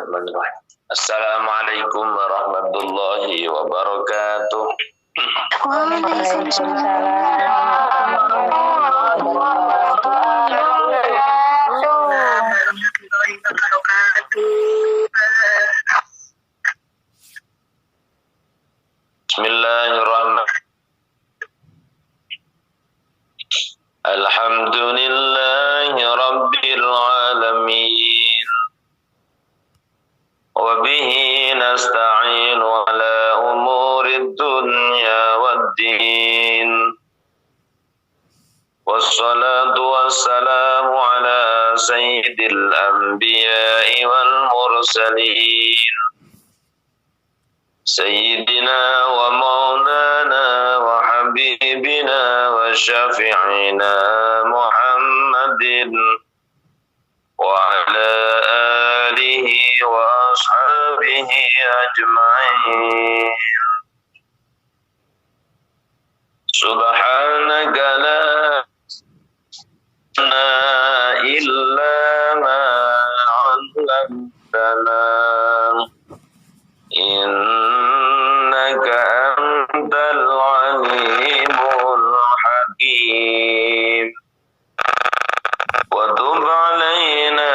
Bismillahirrahmanirrahim. Assalamualaikum warahmatullahi wabarakatuh. Waalaikumsalam. Bismillahirrahmanirrahim. Alhamdulillahi rabbil alamin. Wa bihi nasta'inu ala umurid dunya waddin. Wassalatu wassalamu ala sayyidil anbiya'i wal mursalin. Sayyidina wa maulana wa habibina wa syafi'ina Muhammadin wa ala alihi wa ashabihi ajma'in. Subhanaka la illa ma 'allamtana innaka antal alimul hakim wa tub 'alaina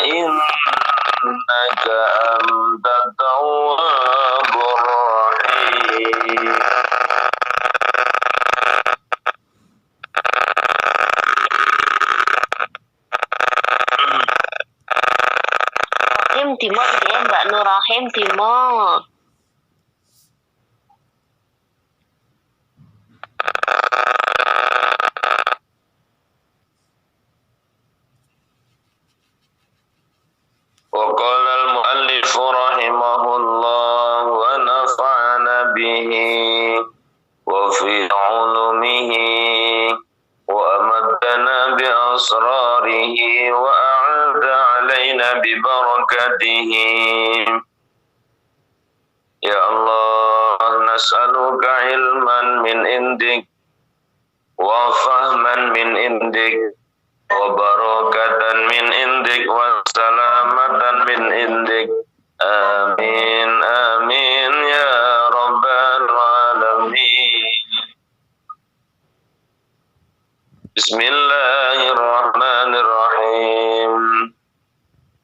innaka antat tawwabur rahim. Timur deh, Mbak Nurahim Timur. Wa qala al-muallif rahimahullah wa nafa'ana bihi wa fi 'ulumihi wa amaddana bi asrarihi wa a'ada 'alaina bi barakatihi. Ya Allah, nas'aluka ilman min indik wa fahman min indik wa barakatan min indik wa salamatan min indik. Amin amin ya rabbal alamin. Bismillahirrahmanirrahim.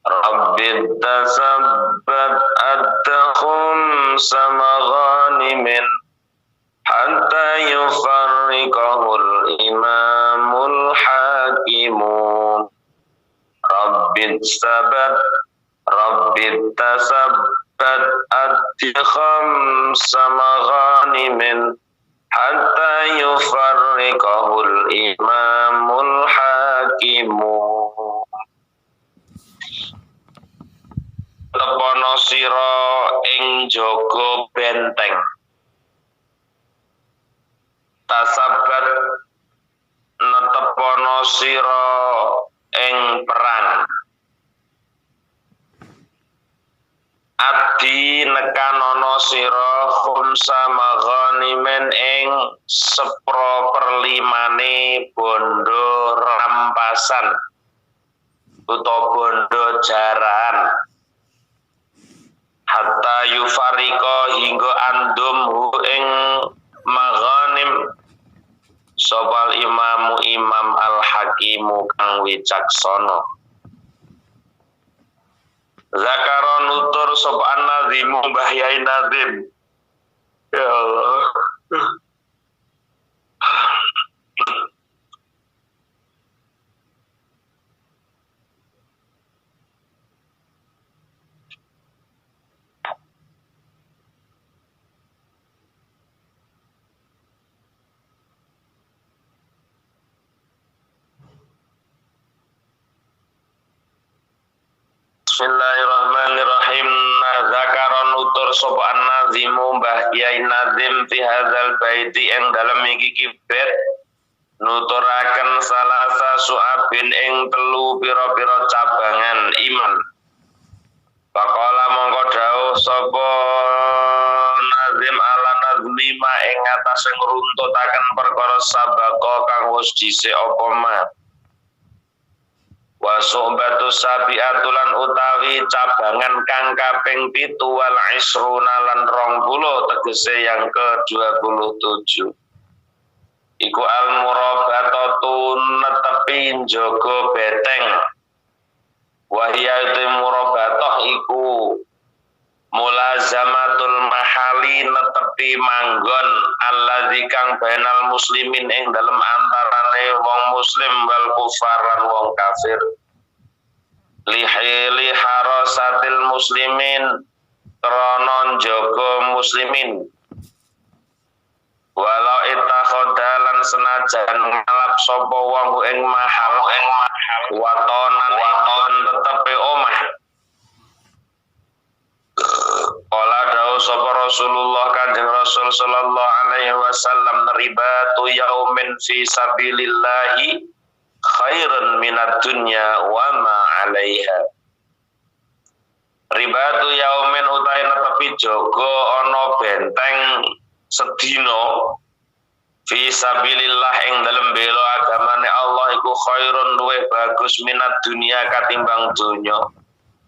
Rabbit tasabbat at-takhum samaghanimin hatta yufarriqahul imamul hakimu. Rabbit tasabbat at-takhum samaghanimin hatta yufarriqahul imamul hakimu. Tepono sira ing jaga benteng. Tasabat netepono sira ing perang. Adi nekanono sira khumsa maghanimen ing 1/5 bondo rampasan utawa bondo jaran. Hatta yufarika hingga andum hu ing maghanim sopal imamu imam al-hakimu kang wicaksana. Zakara nutur sapa an-nazimu Mbah Yai Nazim. Ya Allah. Bismillahirrahmanirrahim. Zakara nutur sapa an-nazimu Mbah Yai Nazim fi hadzal baiti ing dalem iki kibet nuturaken salasa su'abin ing 3 pira-pira cabangan iman. Faqala mongko dawuh sapa nazim ala nazmima ing atase ngruntutaken perkara sabaka kang wis dhisik apa mah. wa suhbatu sabiatulan utawi cabangan kang kaping 7 wal isruna lan 20 tegese yang ke-27 iku al murabatatu netepi njaga beteng wa hiya murabatoh iku mulazamatul mahali netepi manggon alladzi kang bainal muslimin ing dalem antarane wong muslim wal kufar lan wong kafir li harasatil muslimin krana njaga muslimin walau itakhodalan senajan ngalap sapa wong ing mahal watonan ing tetepe omah. Qala dawu sapa Rasulullah Kanjeng Rasul sallallahu alaihi wasallam ribatu yaumin fi sabilillahi khairun minad dunya wa ma 'alaiha. Ribatu yaumin utahe netepi jaga ana benteng sedina fi sabilillah ing dalem bela agamane Allah iku khairun luwih bagus minad dunya katimbang donya.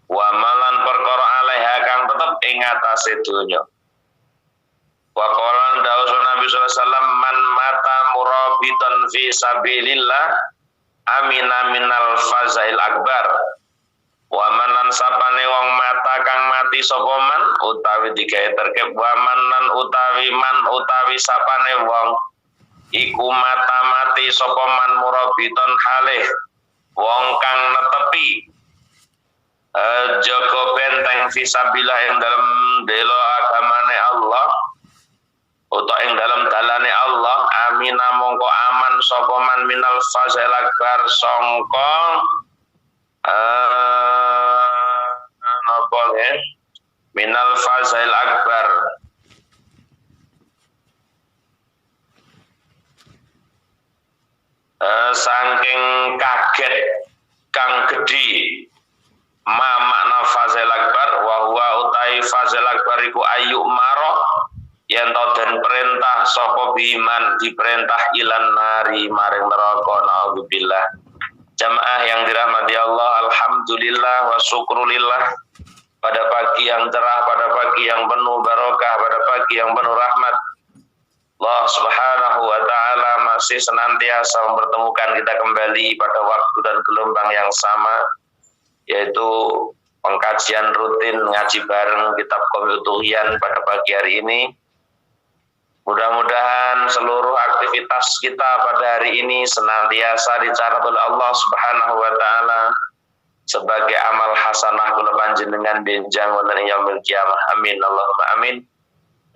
Wa malan perkara alaiha kang tetep ing atase donya. Wa qala dawu Nabi sallallahu alaihi wasallam man mata murabitan fi sabilillah amina minal fazail akbar. Wa man lan sapane wong mata kang mati sapa man utawi digawe terkep wa man lan utawi sapane wong iku mata mati sapa man murabitan halih wong kang netepi jaga benteng fisabilillah ing dalam bela agamane Allah utawa ing dalam dalane Allah amina mongko aman sapa man minal fazail akbar sangka napa nggih minal fazail akbar saking kaget kang gedhi ma makna fazail akbar wa huwa utai fazail akbar iku ayu maro yen to den perintah sapa biman diperintah ilan nari maring neraka naudzubillah. Jamaah yang dirahmati Allah, alhamdulillah wa syukrulillah pada pagi yang cerah, pada pagi yang penuh barokah, pada pagi yang penuh rahmat Allah subhanahu wa ta'ala masih senantiasa mempertemukan kita kembali pada waktu dan gelombang yang sama, yaitu pengkajian rutin ngaji bareng kitab Qomil Tughyan pada pagi hari ini. Mudah-mudahan seluruh aktivitas kita pada hari ini senantiasa dicatat oleh Allah subhanahu wa ta'ala sebagai amal hasanah kula panjenengan benjang wonten ing yaumil qiyamah. Amin Allahumma amin.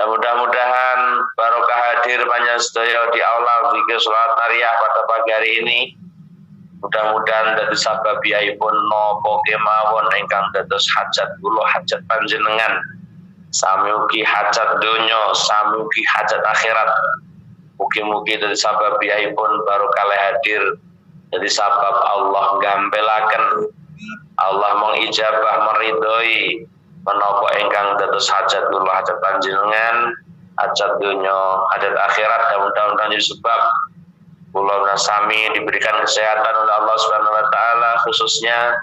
Dan mudah-mudahan barokah hadir panjenengan sedaya di aula zikir salat nariyah pada pagi hari ini. Mudah-mudahan dadi sababipun napa kemawon ingkang dados hajat kula hajat panjenengan. Sami ugi hajat donya, sami ugi hajat akhirat. Mugi-mugi dadi sababipun barokah hadir dadi sabab Allah gampelaken Allah mengijabah meridhoi menapa ingkang dados hajat kula hajat panjenengan, hajat donya, hajat akhirat dan mudah-mudahan jadi sebab kula sami diberikan kesehatan oleh Allah Subhanahu wa taala khususnya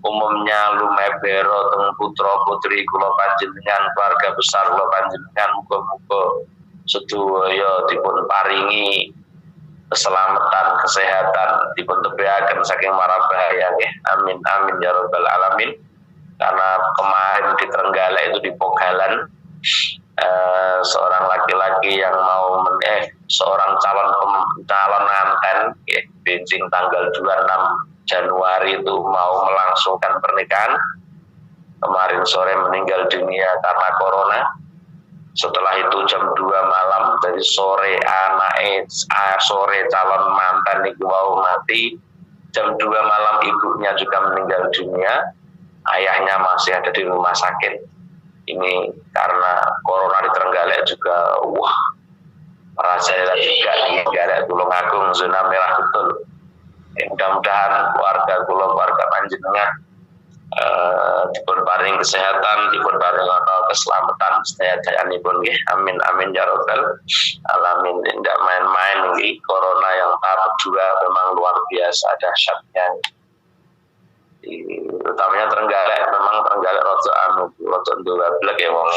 umumnya lumebero teng putra putri kula panjenengan keluarga besar kula panjenengan muga-muga sedaya dipun paringi keselamatan kesehatan dipun tebihaken saking mara bahaya nggih amin amin ya rabbal alamin. Karena kemarin di Trenggalek itu di Pogalan seorang laki-laki yang mau seorang calon manten Beijing tanggal 26 Januari itu mau melangsungkan pernikahan. Kemarin sore meninggal dunia karena corona. Setelah itu jam 2 malam dari sore sore calon mantan itu mau mati. Jam 2 malam ibunya juga meninggal dunia. Ayahnya masih ada di rumah sakit. Ini karena corona di Trenggalek juga merajalela juga di Trenggalek Tulungagung zona merah betul. Mudah-mudahan keluarga panjenengan dipun paring kesehatan, dipun paring keselamatan sedayanipun nggih. Amin amin ya rabbal alamin. Tidak main-main nggih, corona yang tahap kedua memang luar biasa dahsyatnya. utamanya Trenggalek, memang Trenggalek rada nduwablek ya wong.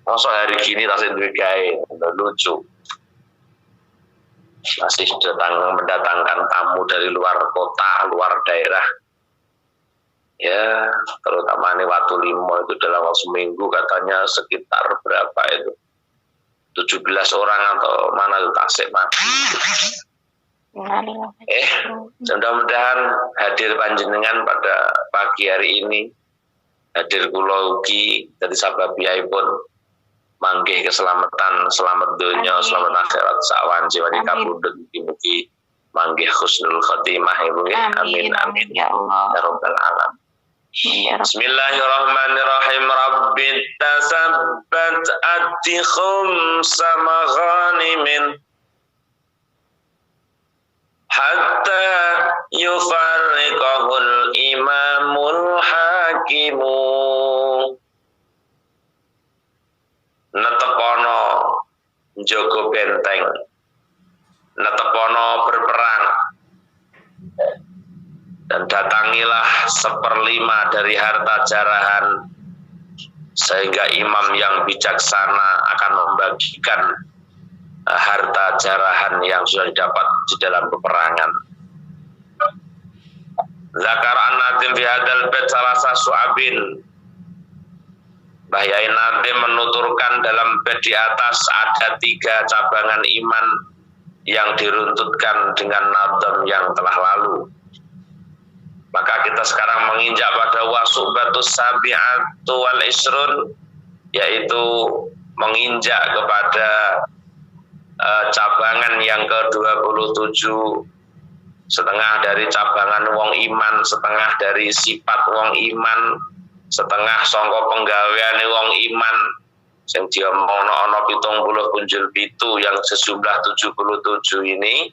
Masa hari gini tasih duwe gawe, lucu. Masih mendatangkan tamu dari luar kota, luar daerah. Ya, terutama ini Watu Limo itu dalam seminggu katanya sekitar berapa itu? 17 orang atau mana itu Tasik mati. Mudah-mudahan hadir panjenengan pada pagi hari ini. Hadir kula ugi dari sababiyaipun manggih keselamatan, selamat dunia, selamat akhirat sawanci wani kabudut mugi manggih husnul khotimah ibu ya. Amin amin ya Allah ya rabbal alamin. Bismillahirrahmanirrahim. Rabbi tasabbat atikhum sama ghanimin hatta yufarriqahul imamul hakimu. Netepono njogo benteng, netepono berperang, dan datangilah 1/5 dari harta jarahan, sehingga imam yang bijaksana akan membagikan harta jarahan yang sudah didapat di dalam peperangan. Zakar an-Nadim fi hadzal bait salasa su'abin. Bahyai Nadim menuturkan dalam bait di atas ada 3 cabangan iman yang diruntutkan dengan nadam yang telah lalu. Maka kita sekarang menginjak pada wasubatus sabi'atu wal isrun, yaitu menginjak kepada cabangan yang ke-27, setengah dari cabangan wong iman, setengah dari sifat wong iman, setengah sangka penggaweane wong iman sing diomongno ana 70 punjul pitu yang sejumlah 77 ini.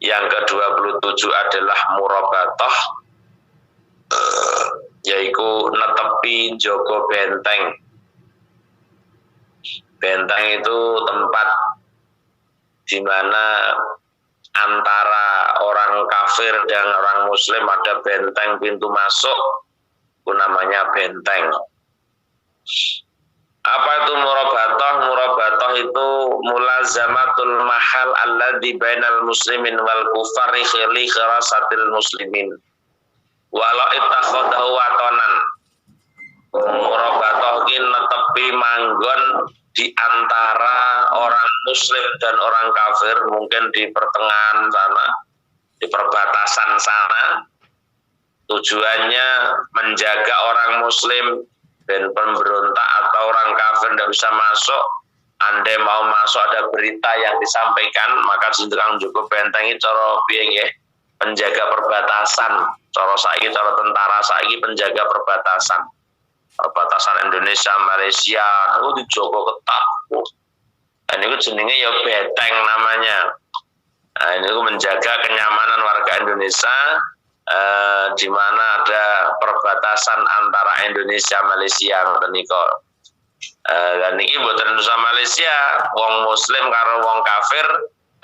Yang ke-27 adalah murabatah, yaitu netepi jogo benteng. Benteng itu tempat di mana antara orang kafir dan orang muslim ada benteng pintu masuk, itu namanya benteng. Apa itu murabatah? Murabatah itu mulazamatul mahal alladzi bainal muslimin wal kufari khili khirasatil muslimin walau ittakhadahu watonan. Murabatah ini netepi manggon di antara orang muslim dan orang kafir, mungkin di pertengahan sana, di perbatasan sana. Tujuannya menjaga orang muslim dan pemberontak atau orang kafir tidak bisa masuk. Andai mau masuk ada berita yang disampaikan, maka jenengan cukup bentengi cara piye nggih, penjaga perbatasan. Cara saiki, cara tentara saiki penjaga perbatasan. Perbatasan Indonesia Malaysia itu dijogo ketat. Nah, ini jenenge ya beteng namanya. Nah, ini menjaga kenyamanan warga Indonesia, di mana ada perbatasan antara Indonesia Malaysia menika. Dan ini buat Indonesia Malaysia, wong muslim karo wong kafir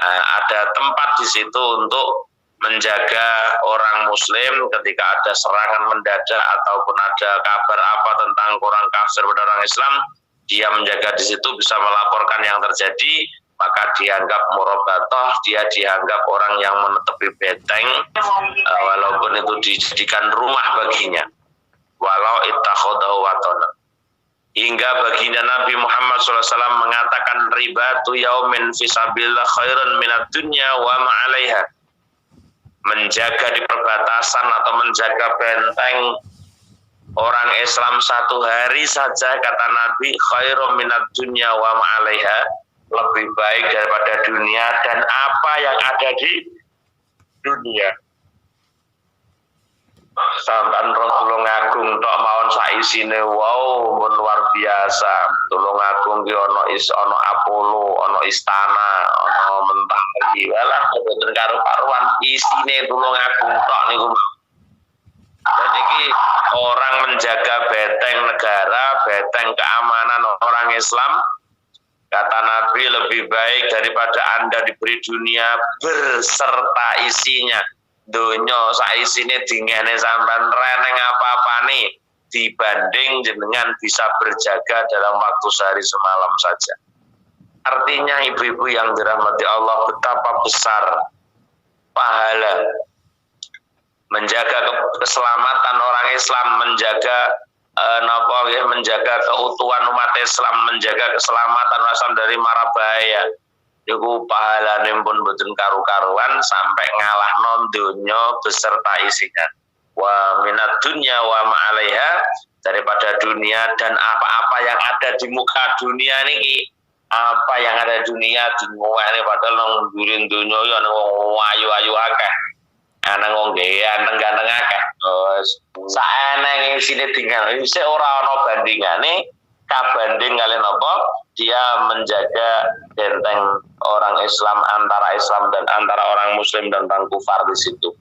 ada tempat di situ untuk menjaga orang muslim ketika ada serangan mendadak ataupun ada kabar apa tentang orang kafir pada orang Islam, dia menjaga di situ bisa melaporkan yang terjadi, maka dianggap murabatah, dia dianggap orang yang menetepi benteng, walaupun itu dijadikan rumah baginya, walau ittakhadahu watona. Hingga baginda Nabi Muhammad SAW mengatakan ribatu yaumin fisabilillah khairun minad dunya wa ma'alaiha. Menjaga di perbatasan atau menjaga benteng orang Islam 1 hari saja, kata Nabi, khairun minad dunya wa ma'alaiha, lebih baik daripada dunia dan apa yang ada di dunia. Sampan Tulungagung tok mawon saisine wow luar biasa. Tulungagung ki ono Apollo, ono istana, ono Mentari. Walah mboten karo-karuan isine Tulungagung tok niku. Dan iki orang menjaga benteng negara, benteng keamanan orang Islam. Kata Nabi lebih baik daripada Anda diberi dunia berserta isinya. donya saisine dingane sampean reneng apa-apane dibanding jenengan bisa berjaga dalam waktu sehari semalam saja. Artinya ibu-ibu yang dirahmati Allah, betapa besar pahala menjaga keselamatan orang Islam, menjaga keutuhan umat Islam, menjaga keselamatan Islam dari mara bahaya. Iku pahalane pun boten karu-karuan sampai ngalah non dunya beserta isinya. Wa minad dunya wa ma'alaiha, daripada dunia dan apa-apa yang ada di muka dunia niki. Apa yang ada di dunia di muka ini padahal nang durin dunya ya nang ayu-ayu akeh. Ana wong ganteng-ganteng akeh. Saeneng isine tinggal isih ora ana bandingane kabanding kalian apa? Dia menjaga benteng orang Islam, antara Islam dan antara orang Muslim dan orang kufar di situ.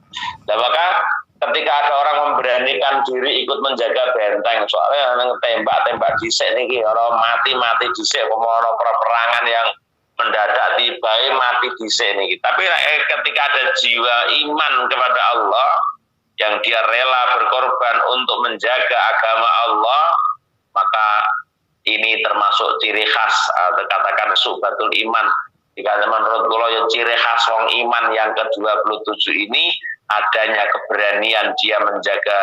Dan maka ketika ada orang memberanikan diri ikut menjaga benteng, soalnya tembak-tembak dhisik niki ora mati-mati dhisik pemono peperangan yang mendadak tibae mati dhisik niki. Tapi ketika ada jiwa iman kepada Allah yang dia rela berkorban untuk menjaga agama Allah, maka ini termasuk ciri khas atau katakan subatul iman. Jika menurut kula ya ciri khas wong iman yang ke-27 ini adanya keberanian dia menjaga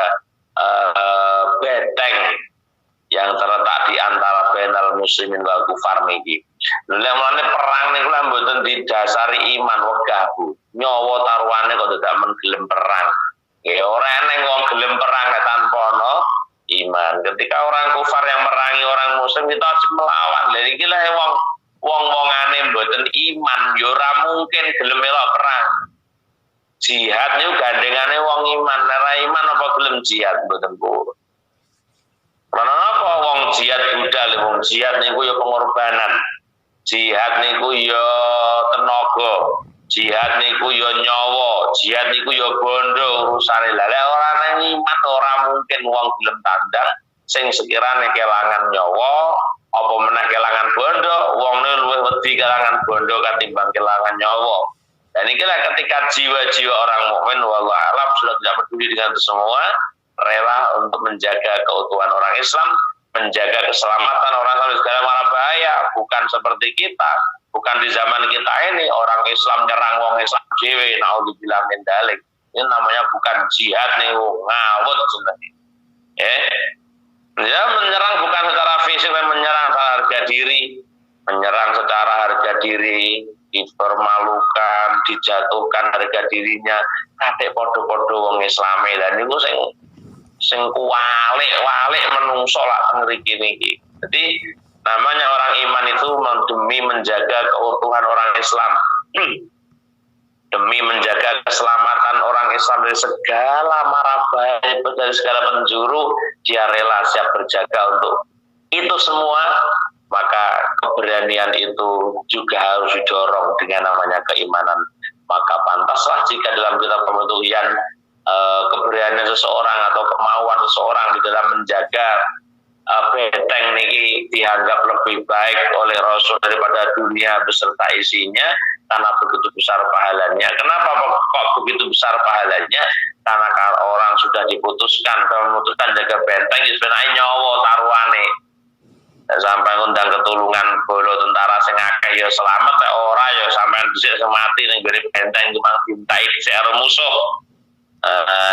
benteng yang terletak di antara bainal muslimin wal kufar niki. Lha mulane perang niku lha mboten didasari iman wegah Bu. Nyawa taruhane kok tidak gelem perang. Ya ora eneng wong gelem perang tanpa ana iman. Ketika orang kufar yang merangi orang muslim kita harus melawan. Lha iki lha wong-wongane mboten iman ya ora mungkin gelem melok perang. Jihad niku gandengane wong iman. Ora iman apa gelem jihad mboten Bu. Karena apa wong jihad budal, wong jihad niku ya pengorbanan. Jihad niku ya tenaga. Jihad niku ya nyawa, jihad niku ya bondo urusane. Lah ora nang iman ora mungkin wong gelem tandang sing sekirane kelangan nyawa apa meneh kelangan bondo, wongne luwih wedi kelangan bondo katimbang kelangan nyawa. Dan inilah ketika jiwa-jiwa orang mukmin wallahu alam sudah tidak peduli dengan itu semua, rela untuk menjaga keutuhan orang Islam, menjaga keselamatan orang Islam segala mara bahaya. Bukan seperti kita, bukan di zaman kita ini orang Islam nyerang wong Islam dhewe, naudzubillah min dzalik. Ini namanya bukan jihad nih, ngawut sebenarnya. Ya menyerang bukan secara fisik, menyerang secara harga diri, menyerang secara harga diri, dipermalukan, dijatuhkan harga dirinya, kadek podo-podo wong Islami. Dan itu sing walik menungso lah ngriki niki. Jadi namanya orang iman itu demi menjaga keutuhan orang Islam, demi menjaga keselamatan orang Islam dari segala mara bahaya, dari segala penjuru, dia rela siap berjaga untuk itu semua. Maka keberanian itu juga harus didorong dengan namanya keimanan. Maka pantaslah jika dalam kitab pembentukan keberanian seseorang atau kemauan seseorang di dalam menjaga benteng niki dianggap lebih baik oleh Rasul daripada dunia beserta isinya, karena begitu besar pahalanya. Kenapa kok begitu besar pahalanya? Karena kalau orang sudah memutuskan jaga benteng, ya sebenarnya nyawa taruhane. Sampai ngundang ketulungan bolo tentara sing akeh ya selamat, nek ora ya sampean dhisik sing mati ning gone benteng cuma dintai dhisik karo musuh.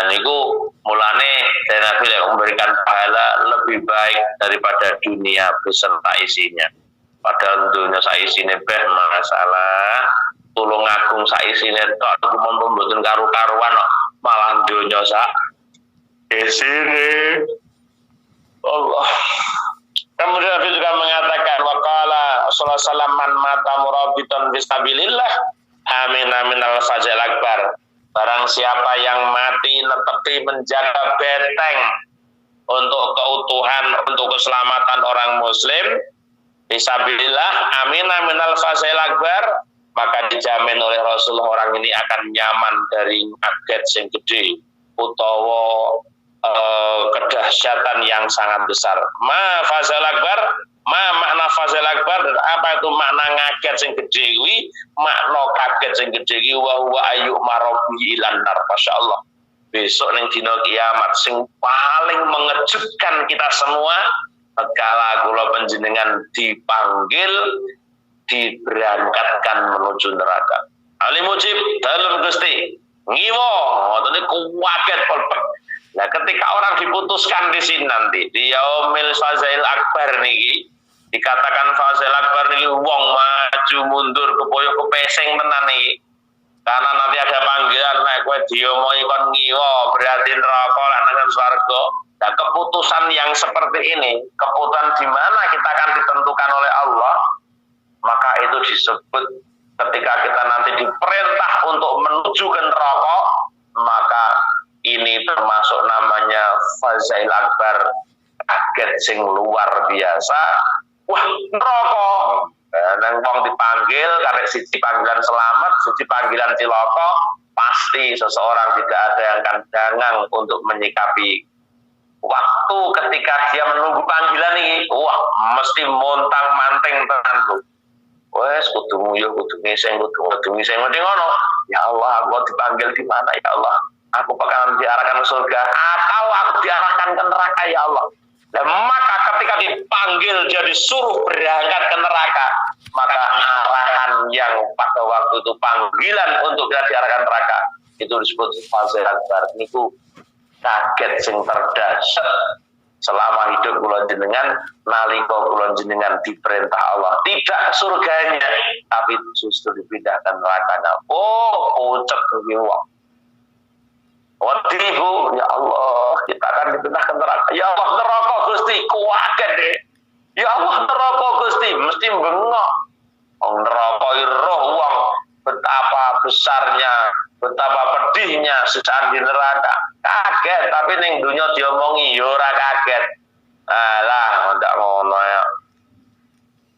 Niku mulane Nabi memberikan pahala lebih baik daripada dunia beserta isinya. Padahal dunia saisine beh masalah tulung agung saisine tok mun mboten karu-karuan kok malah dunia sak isine. Allah. Kemudian Nabi juga mengatakan waqala sallallahu alaihi wasallam man mata murabitan fisabilillah amin amin al-fajr akbar. Barang siapa yang mati netepi menjaga benteng untuk keutuhan, untuk keselamatan orang muslim fisabilillah amin amin al-fajr akbar, maka dijamin oleh Rasulullah orang ini akan nyaman dari kaget sing gede utawa kedahsyatan yang sangat besar. Ma fazal akbar, makna fazil akbar dan apa itu makna ngaget sing gede kuwi, makna kaget sing gede iki wa huwa ayu marabi ilan nar. Masyaallah. Besok ning dina kiamat sing paling mengejutkan kita semua kala kula panjenengan dipanggil diberangkatkan menuju neraka. Ali mujib dalem Gusti ngiwo ngoten niku kaget polpek. Nah, ketika orang diputuskan di sini nanti di yaumil fazail akbar niki dikatakan fazail akbar niki wong maju mundur kepoyo kepesing tenan niki. Karena nanti ada panggilan nek kowe diomongi kon ngiwo berarti neraka lan nang swarga. Nah, keputusan yang seperti ini, keputusan di mana kita akan ditentukan oleh Allah, maka itu disebut ketika kita nanti diperintah untuk menuju ke neraka, maka ini termasuk namanya fazail akbar, kaget sing luar biasa. Wah, neraka. Nang wong dipanggil karek siji panggilan selamat, siji panggilan cilaka, pasti seseorang tidak ada yang akan dangang untuk menyikapi waktu ketika dia menunggu panggilan ini. Wah, mesti montang-manting tenan tuh. Wes kudu nguyuh, kudu ngising, mending ngono. Ya Allah, aku dipanggil di mana ya Allah? Aku bakalan diarahkan ke surga atau aku diarahkan ke neraka ya Allah. Dan maka ketika dipanggil dia disuruh berangkat ke neraka, maka arahan yang pada waktu itu panggilan untuk dia diarahkan neraka itu disebut fazail akbar. Niku kaget sing terdahsyat selama hidup kula jenengan nalika kula jenengan diperintah Allah tidak ke surganya tapi justru dipindahkan nerakanya. Oh, pucet kuwi wong. Wadihu, ya Allah, kita akan dipindah ke neraka. Ya Allah, neraka Gusti, kuwaget deh. Ya Allah, neraka Gusti, mesti bengok. Wong neraka roh wong betapa besarnya, betapa pedihnya sejak di neraka. Kaget, tapi ning dunya diomongi ya ora kaget. Alah, ndak ngono ya.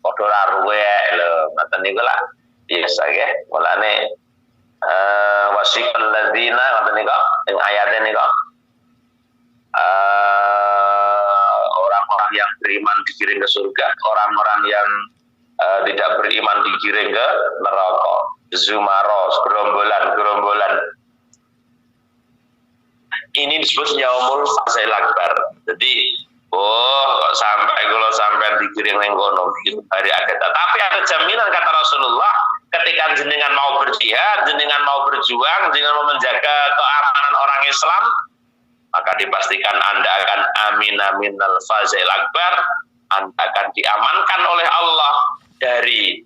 Padha ora ruwe lho, ngoten niku lah. Biasa nggih, mulane wasikal ladzina ngoten niku ing ayatnya niku orang-orang yang beriman digiring ke surga, orang-orang yang tidak beriman digiring ke neraka. Zumaros, gerombolan. Ini disebut yaumul fazail akbar. Jadi, kok sampai digiring ning kono itu hari akhirat. Tapi ada jaminan kata Rasulullah, ketika jenengan mau berjihad, jenengan mau berjuang, jenengan mau menjaga keamanan orang Islam, maka dipastikan Anda akan minal fazail akbar, Anda akan diamankan oleh Allah dari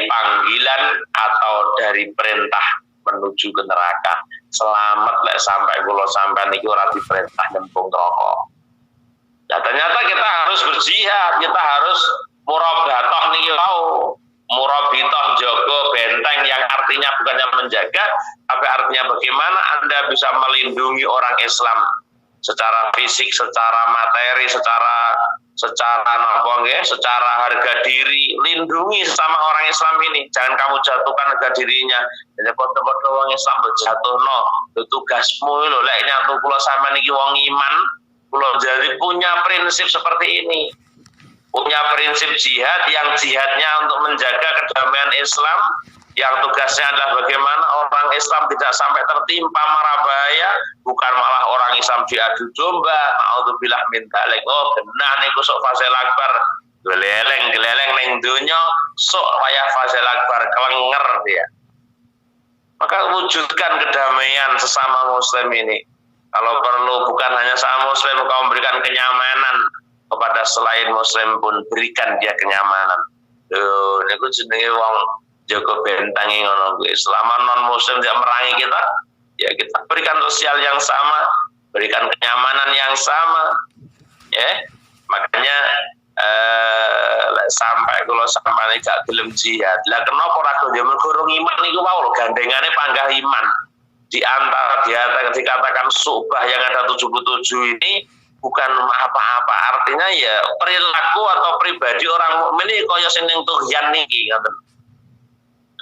panggilan atau dari perintah menuju ke neraka. Selamat lek sampai kula sampean iki ora diperintah nyemplung neraka. Nah, ternyata kita harus berjihad, kita harus murabatoh niki wau. Murabitoh jaga benteng yang artinya bukannya menjaga, tapi artinya bagaimana Anda bisa melindungi orang Islam secara fisik, secara materi, secara harga diri. Lindungi sama orang Islam ini, jangan kamu jatuhkan harga dirinya. Jadi kode-kode orang Islam berjatuhno, tugasmu lho lek nyatu kula sampean iki wong iman, kula jadi punya prinsip seperti ini. Punya prinsip jihad yang jihadnya untuk menjaga kedamaian Islam, yang tugasnya adalah bagaimana orang Islam tidak sampai tertimpa mara bahaya, bukan malah orang Islam diadu domba. Naudzubillah min dzalik. Oh, genah niku sok fazail akbar. Geleleng ning donya sok wayah fazail akbar kelenger dia. Maka wujudkan kedamaian sesama muslim ini. Kalau perlu bukan hanya sama muslim, kau memberikan kenyamanan kepada selain muslim pun berikan dia kenyamanan. Niku jenenge wong jaga bentang ngono kuwi. Selama non muslim tidak merangi kita, ya kita berikan sosial yang sama, berikan kenyamanan yang sama. Ya. Makanya sampai kalau sampai gak gelem jihad. Lah kenapa ora gelem gorong iman niku wae lho gandengane panggah iman. Di antara dikatakan subah yang ada 77 ini bukan apa-apa, artinya ya perilaku atau pribadi orang mukmin iki kaya sing ning tughyan niki ngoten.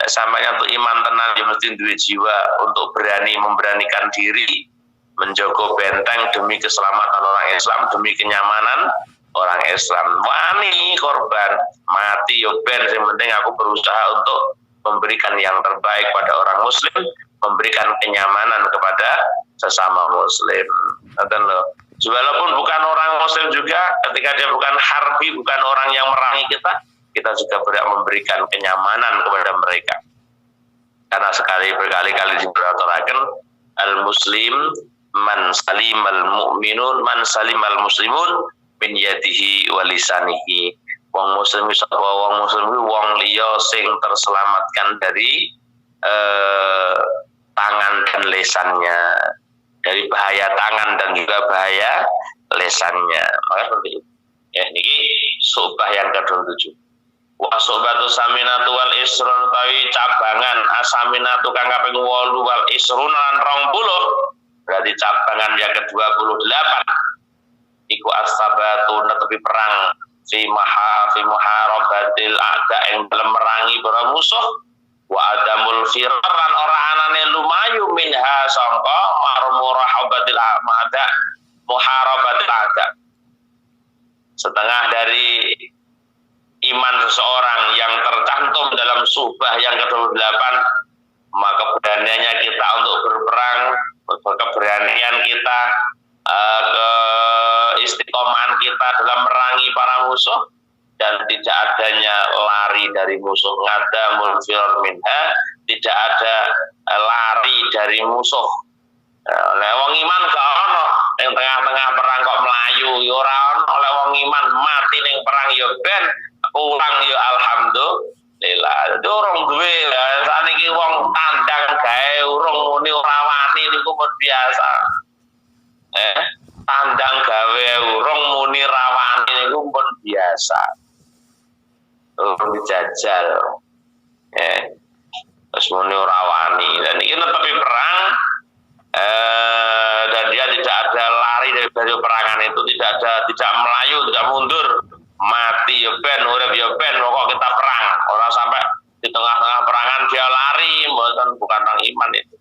Lek sampeyan tuh iman tenan ya mesti duwe jiwa untuk memberanikan diri menjaga benteng demi keselamatan orang Islam, demi kenyamanan orang Islam. Wani korban mati yo ben, yang penting aku berusaha untuk memberikan yang terbaik pada orang muslim, memberikan kenyamanan kepada sesama muslim. Ngoten lho. Walaupun bukan orang muslim juga, ketika dia bukan harbi, bukan orang yang merangi kita juga berhak memberikan kenyamanan kepada mereka. Karena berkali-kali diberitakan al-muslim man salimal mu'minun man salimal muslimun min yadihi wa lisanihi. Wong muslim sapa wong muslim wong liya sing terselamatkan dari tangan dan lesannya, dari bahaya tangan dan juga bahaya lesannya. Maka seperti itu. Ya, niki subah yang ke-27. Wa sobatu saminatu wal isrun tawi cabangan asaminatu kang kaping 8 wal isrun lan 20. Berarti cabangan yang ke-28 iku as-sabatu netepi perang fi muharabatil a'da ing dalam merangi para musuh wa adamul firar lan ora anane lumayu minha sangka marmurahabatil a'da muharabatil a'da. Setengah dari iman seseorang yang tercantum dalam subah yang ke-28, maka keberaniannya kita untuk berperang, keberanian kita, keistiqomahan kita dalam merangi para musuh, dan tidak adanya lari dari musuh. Ngadamul firar minha, tidak ada lari dari musuh. Oleh wong iman gak ono yang tengah-tengah perang kok melayu, ya ora ono. Oleh wong iman mati ning perang ya ben, urang ya alhamdulillah. Jadi orang duwe saniki wong tandang gawe urung muni ora wani niku pun biasa. Tandang gawe urung muni rawani niku pun biasa. Urung dijajal. Terus muni ora wani. Dan iki netepi perang, dan dia tidak ada lari dari perangan itu, tidak melayu, tidak mundur, mati ya ben, urip ya ben, pokok kita perang. Orang sampai di tengah-tengah perangan dia lari, bukan orang iman itu.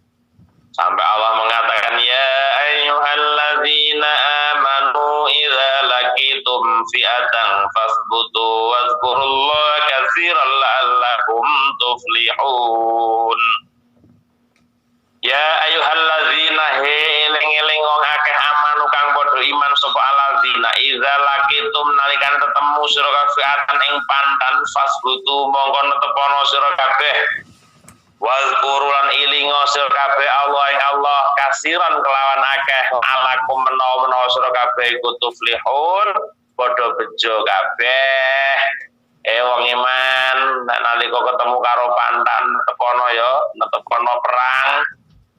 Sampai Allah mengatakan ya ayyuhalladzina amanu idza laqitum fi'atan fasbutu wadhkurullaha katsiran la'allakum tuflihun. Ya ayyuhalladzina eling-eling wong akeh amanu kang padha iman sapa alladzina idza laqitum nalikan ketemu sira kafiatan ing pantan fasbutu mongko netepono sira kabeh wazkuru lan ilinga sira kabeh Allah ing Allah kasiran kelawan akeh alakum menawa sira kabeh iku tuflihun padha bejo kabeh. Wong iman nalika ketemu karo pantan tepono ya netepono perang.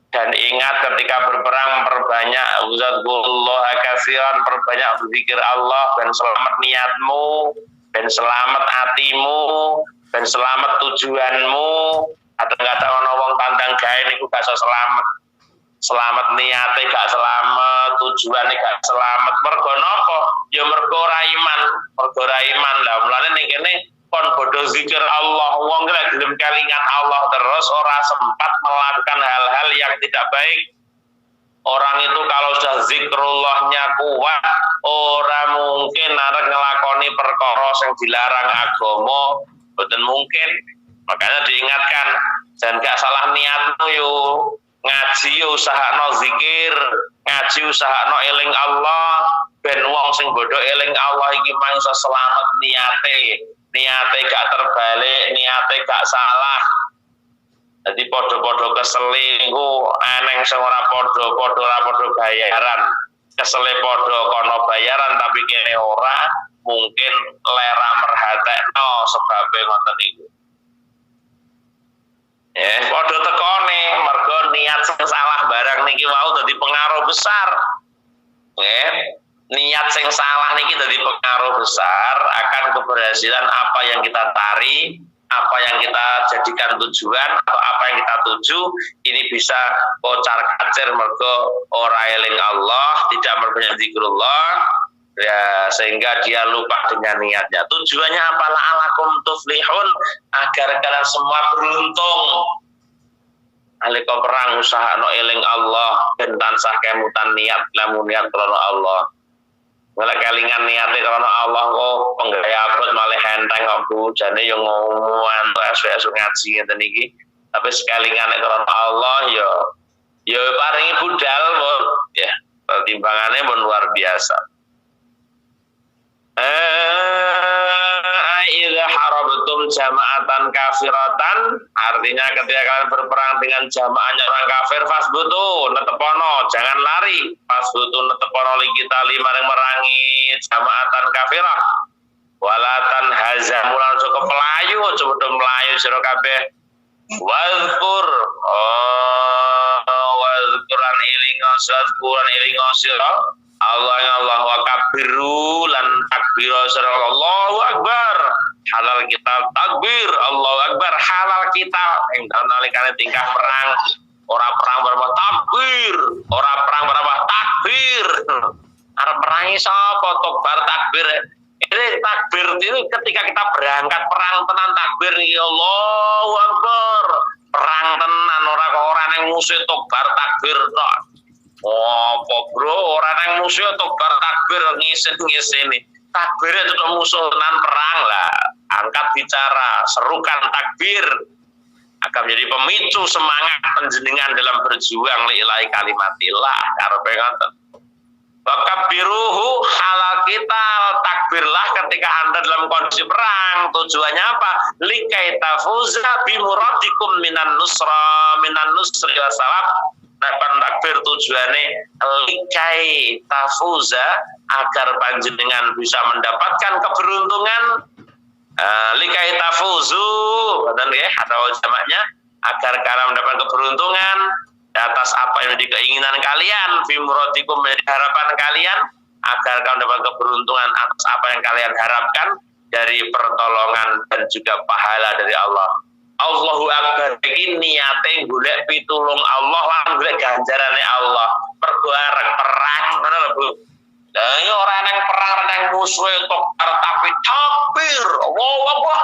Dan ingat ketika berperang perbanyak uzatullah kasiran, perbanyak berzikir Allah, dan selamat niatmu, dan selamat hatimu, dan selamat tujuanmu. Atau nggak tahu wong tandang gawe niku gak selamat. Selamat niate gak selamat, tujuane gak selamat. Mergo napa? Ya mergo ora iman, lah mulane ning kene kon bodoh zikir Allah, wong kira gelem kelingan Allah terus ora sempat melakukan hal-hal yang tidak baik. Orang itu kalau sudah zikrullahnya kuat, ora mungkin arep ngelakoni perkara sing dilarang agama, mboten mungkin. Makanya diingatkan, jangan gak salah niatmu yo. Ngaji usahakno zikir, ngaji usahakno eling Allah, ben wong sing bodoh eling Allah iki mangsa selamat niate gak terbalik, niate gak salah. Jadi podo-podo keseli ku eneng sing ora podo bayaran. Kesele podo kono bayaran tapi kene ora, mungkin lera merhatekno sebabe ngoten niku. Podo tekone mergo niat sing salah barang niki mau dadi pengaruh besar. Niat sing salah niki dadi pengaruh besar akan keberhasilan apa yang kita tari, apa yang kita jadikan tujuan atau apa yang kita tuju ini bisa kocar kacir mergo ora eling Allah, tidak memperbanyak zikrullah, ya sehingga dia lupa dengan niatnya. Tujuannya apa? La'alakum tuflihun, agar kalian semua beruntung. Alika perang usaha no eling Allah dan tansah kemutan niat lamun niat krana Allah. Ngelak kelingan niate karena Allah kok penggaya abot malah enteng kok Bu. Jane yo ngomongan to esuk ngaji ngeten iki. Tapi sekalingan karena Allah yo paringi budal pun ya. Pertimbangannya pun luar biasa. Idza harabtum jama'atan kafiratan, artinya ketika kalian berperang dengan jamaahnya orang kafir, fasbutu netepono, jangan lari. Fasbutu netepono li kita lima yang merangi jama'atan kafirah. Walatan hazamulan cukup melayu, coba melayu sira kabeh. Wazkur wazkuran ilinga sira Allah wa kabiru lan takbir sira Allahu akbar. Halal kita takbir Allahu akbar, halal kita ing nalikane tingkah perang, ora perang berapa takbir, ora perang berapa takbir. Arep perangi sapa takbir takbir. Ini takbir ini ketika kita berangkat perang tenan takbir ya Allahu akbar. Perang tenan ora nang musuh takbir takbir tok. Apa bro, orang yang musuh takbir takbir ngisen-ngiseni. Takbir itu musuh nan perang lah. Angkat bicara, serukan takbir akan menjadi pemicu semangat panjenengan dalam berjuang lillahi kalimatillah. Karepe ngoten. Wakabiruhu halal kita takbirlah ketika Anda dalam kondisi perang. Tujuannya apa? Likai tafuza bimuradikum minan nusri wa salab. Nah, takbir tujuannya likai tafuza agar panjenengan bisa mendapatkan keberuntungan. Likai tafuzu, dan ya atau jamaknya agar kalian mendapat keberuntungan atas apa yang menjadi keinginan kalian, fimuratikum menjadi harapan kalian, agar kalian mendapat keberuntungan atas apa yang kalian harapkan dari pertolongan dan juga pahala dari Allah. Allahu Akbar iki niate golek pitulung Allah lan golek ganjarane Allah. Mergo arek perang ngono lho Bu. Lah ya ora nang perang nang musuh tok tapi takbir. Allahu Akbar.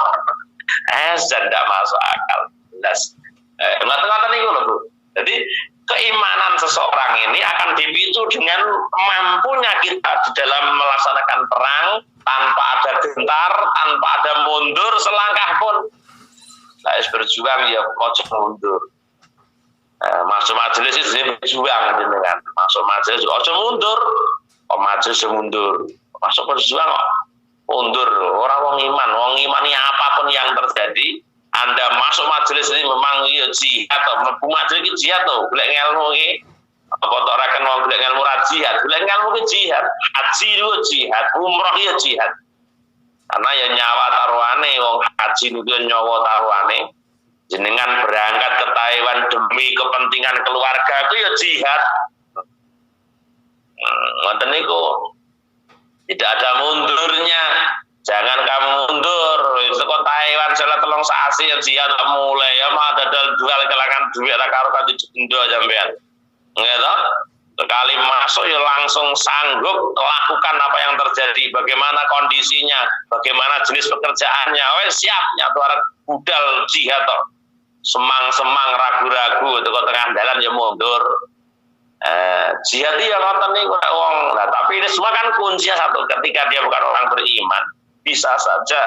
Tidak masuk akal. Jelas. Ngoten-ngoten niku lho Bu. Jadi keimanan seseorang ini akan dipicu dengan mampunya kita di dalam melaksanakan perang tanpa ada gentar, tanpa ada mundur selangkah pun. Nah, berjuang ya ojo mundur. Masuk majelis itu berjuang dengan masuk majelis ojo mundur, majelis mundur. Masuk berjuang mundur. Wong imani apapun yang terjadi, Anda masuk majelis ini memang ya jihad atau mlebu majelis iki jihad to, golek ilmu iki. Apa to ora kan golek ilmu ra jihad, golek ilmu iki jihad. Haji itu jihad, umroh ya jihad. Karena ya nyawa taruhane wong haji niku nyawa taruhane. Jenengan berangkat ke Taiwan demi kepentingan keluarga itu ya jihad. Ngoten niku. Tidak ada mundurnya. Jangan kamu mundur. Saka Taiwan salah telung sasi ya jihad mulai ya mah dadal jual kelangan duit ra karo kan dijendo sampean. Nggih toh? Sekali masuk ya langsung sanggup melakukan apa yang terjadi, bagaimana kondisinya, bagaimana jenis pekerjaannya, siap nyatu arep budal jihad toh. Semang-semang ragu-ragu itu kok tengah jalan ya mundur. Jihad ya ngoten niku wong. Nah, tapi ini semua kan kuncinya satu, ketika dia bukan orang beriman, bisa saja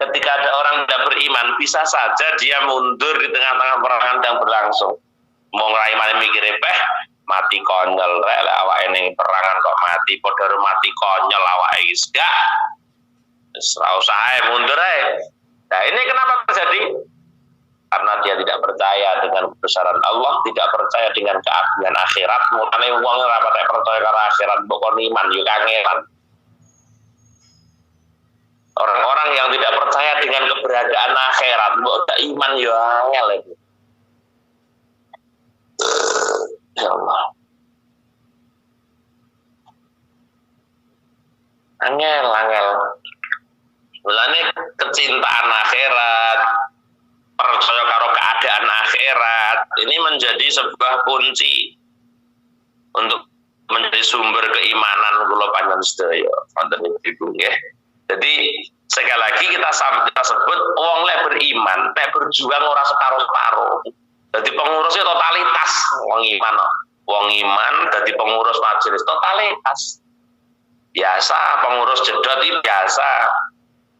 ketika ada orang tidak beriman, bisa saja dia mundur di tengah-tengah peperangan yang berlangsung. Mau ngraiman mikir mati konyol rek awake ning perangan kok mati padha mati konyol awake iki gak wis ora usah mundur ae. Nah, ini kenapa terjadi? Karena dia tidak percaya dengan kebesaran Allah, tidak percaya dengan keagungan akhirat. Mulane wong ora percaya karo akhirat mbok kon iman yo kangelan. Orang-orang yang tidak percaya dengan keberadaan akhirat mbok gak iman yo angel itu. Ya Allah. Angel. Mulane kecintaan akhirat, percaya karo keadaan akhirat, ini menjadi sebuah kunci untuk menjadi sumber keimanan kula panjenengan sedaya. Wonten Ibu nggih. Jadi sekali lagi kita sebut wong lek beriman, lek berjuang ora separo-separo. Jadi pengurusnya totalitas wong iman. wong iman dadi pengurus majelis totalitas. Biasa pengurus jedot itu biasa.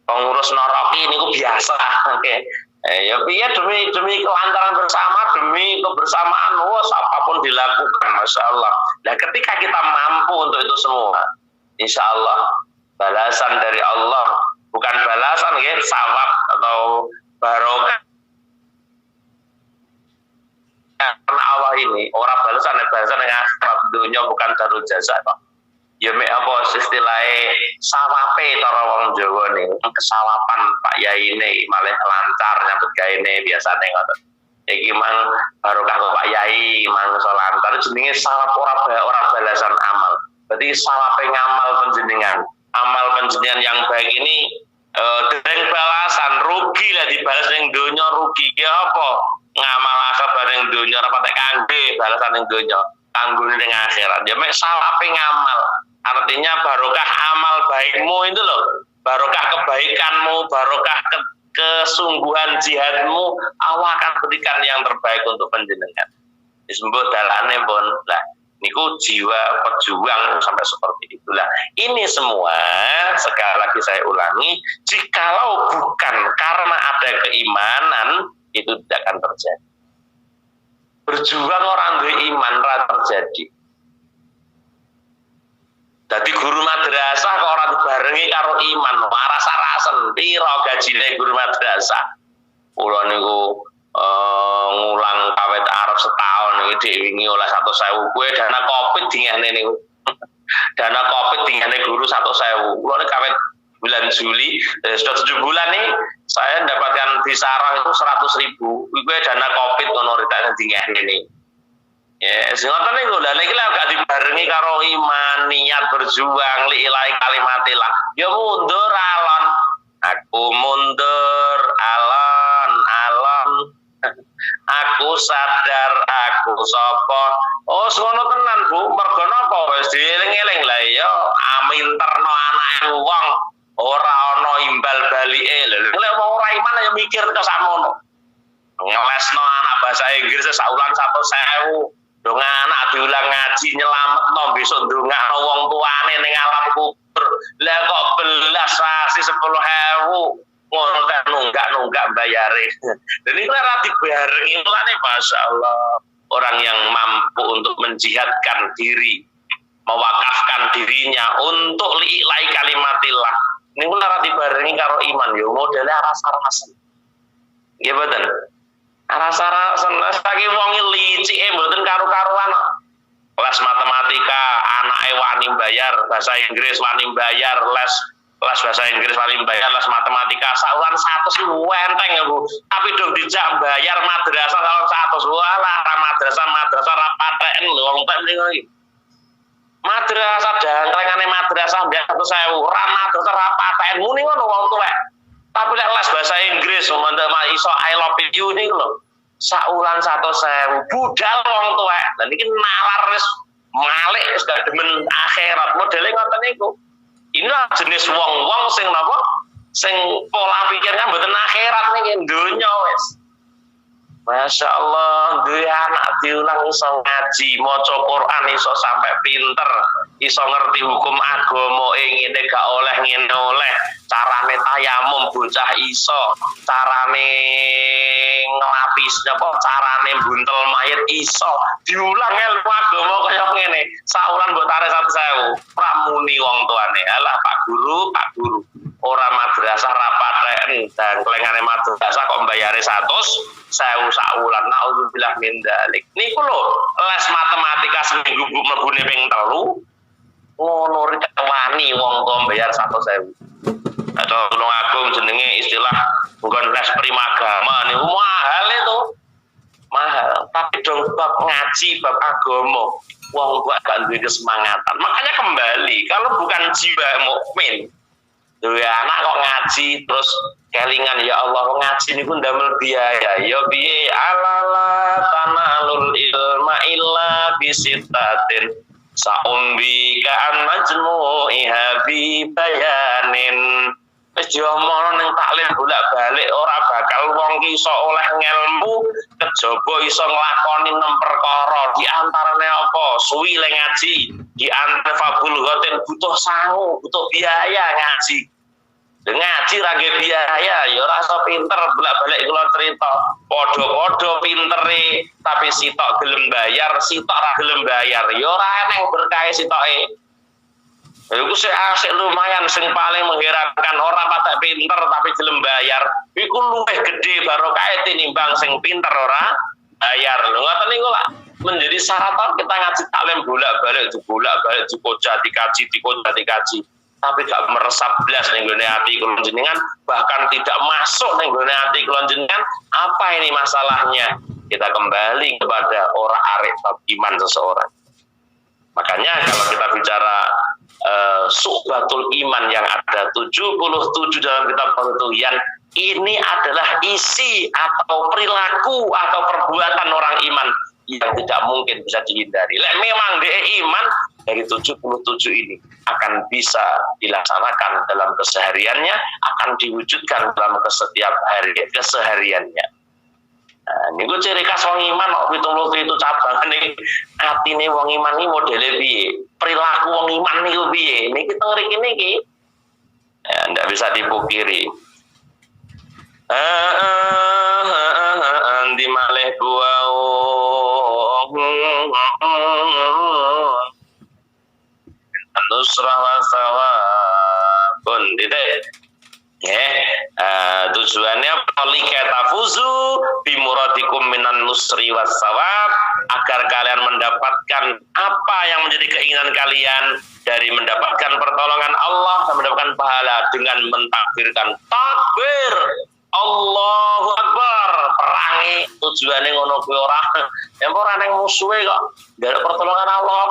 Pengurus noroki niku biasa. Oke. Ya piye demi kelancaran bersama, demi kebersamaan, apapun dilakukan, masya Allah. Nah, ketika kita mampu untuk itu semua, insya Allah balasan dari Allah, bukan balasan ya, sawab atau barokah. Karena Allah ini orang balasan yang akhirat dunia bukan darul jaza kok. Ya mek apa istilahnya sawape cara wong Jawa nih, kesawapan Pak Yai ini malah lancar nyambut gawe ne biasane ngoten. Iki mang barokah kok Pak Yai mang iso lancar jenenge sawab ora balasan amal. Berarti sawape ngamal panjenengan. Amal panjenengan yang baik ini dereng balasan, rugi lah dibalas ning donya, rugi ki apa? Ngamal akhirat bareng donya ora patek kangge balasan ning donya, kanggone ning akhirat. Ya mek sawape ngamal. Artinya barokah amal baikmu itu loh, barokah kebaikanmu, barokah kesungguhan jihadmu, Allah akan berikan yang terbaik untuk panjenengan. Disebut dalane pun lah, niku jiwa pejuang sampai seperti itulah. Ini semua sekali lagi saya ulangi, jikalau bukan karena ada keimanan itu tidak akan terjadi. Berjuang orang beriman ora terjadi. Jadi guru madrasah kok ora dibarengi karo iman, waras-arasen piro gajine guru madrasah. Kula niku ngulang kawet Arab setahun iki diwingi oleh 100.000 kuwi dana Covid dingene niku. Dana Covid dingene guru 100.000. Kula nek kawet bulan Juli, sudah 7 bulan nih saya mendapatkan bisarah itu 100.000. Kuwi dana Covid ngono ritane dingene nih. Ya, ngoten niku lha niki lek gak dibarengi karo iman, niat berjuang li ilahi kalimatillah. Ya mundur alon. Aku mundur alon. Aku sadar aku sapa. Oh, ngono tenan, Bu. Mergo napa wis dieling-eling lah ya aminterno anake wong ora ana imbal balike. Lek wong ora iman ya mikir kok sakmono. Ngelesno anak bahasa Inggris saulan 100.000. Dong anak diulang ngaji nyelametno besok ndongakno wong tuane ning alam kubur. Lah kok belas sasi 10.000 ngono kan nunggak bayare. Dan itu ora dibarengi mulane masyaallah orang yang mampu untuk menjihadkan diri, mewakafkan dirinya untuk li'ilai kalimatillah. Niku ora dibarengi karo iman yo modele rasa-rasen. Nggih mboten. Rasa-rasen lagi wong licike mboten karu-karuan. Les matematika anake wani bayar, bahasa Inggris wani bayar, les bahasa Inggris wani bayar, les matematika saulan 100 enteng ya Bu. Tapi dong dijak bayar madrasah saulan 100. Walah madrasah ra paten lho wong tek mriko iki. Madrasah dangklengane madrasah mbek 100.000, ra madrasah ra paten muni ngono wong tuwek. Tapi lek les bahasa Inggris mendak iso I love you niku lho. Saulan 100.000 budal wong tuwek. Lah niki nalar wis malik wis gak demen akhirat modele ngoten niku. Inilah jenis wong-wong sing napa? Sing pola pikirnya mboten akhirat niki donya wis. Masya Allah, duwe anak diulang iso ngaji, maca Quran iso sampai pinter, iso ngerti hukum agama ngene gak oleh ngene oleh, carane tayamum bocah iso, carane ngelapis apa carane buntel mayit iso, diulang ilmu agama kaya ngene. Saulan mbok tarik 100.000, ora muni wong tuane. Alah Pak Guru. Ora madrasah rapaten dan kelengane madrasah kok mbayare 100.000 saulan. Nauzubillah min dzalik. Niku lho les matematika seminggu mlebune ping 3 ngono rek wani wong kok mbayar 100.000. Atau Tulung Agung jenenge istilah bukan les primagama niku mahal itu. Mahal. Tapi dong bab ngaji, bab agama wong kok gak duwe kesemangatan. Makanya kembali kalau bukan jiwa mukmin duwe anak kok ngaji terus kelingan ya Allah ngaji niku ndamel biaya ya piye alala tanalul ilma illa bisitatin saumbi kan majmu'iha bi bayanin wis diomong ning taklim bolak-balik ora bakal wong ki iso oleh ngelmu kejaba iso nglakoni 6 perkara. Di antarane apa? Suwi le ngaji. Di antara fabul goten butuh sangu, butuh biaya ngaji. Ngaji ra nggih biaya, ya ora iso pinter bolak-balik kula cerita. Padha-padha pintere tapi sitok gelem bayar, sitok ra gelem bayar. Ya ora eneng berkah sitoke. Iku sing asik lumayan sing paling mengherankan ora patek pinter tapi gelem bayar. Iku luwih gedhe barokah tinimbang sing pinter ora bayar. Lho ngoten niku lah menjadi syarat kita ngaji taklim bolak-balik dikoca dikaji. Tapi gak meresap blas ning gone ati kula jenengan, bahkan tidak masuk ning gone ati kula jenengan. Apa ini masalahnya? Kita kembali kepada orang arif iman seseorang. Makanya kalau kita bicara su'batul iman yang ada 77 dalam kitab Al-Tughyan, ini adalah isi atau perilaku atau perbuatan orang iman yang tidak mungkin bisa dihindari. Memang dia iman dari 77 ini akan bisa dilaksanakan dalam kesehariannya, akan diwujudkan dalam setiap hari kesehariannya. Nah, niku ciri khas wong iman kok 77 cabang ning atine wong iman iki modele piye? Perilaku wong iman niku piye? Niki teng mriki niki ya ndak bisa dipungkiri. Di malih buau nusrah wa sawabun titik. Tujuannya likatafuzu bimuradikum minan nusri was sawab, agar kalian mendapatkan apa yang menjadi keinginan kalian dari mendapatkan pertolongan Allah dan mendapatkan pahala dengan mentakbirkan takbir Allahu Akbar. Perangi tujuannya ngono kuwi ora yang ora nang musuhe kok njaluk pertolongan Allah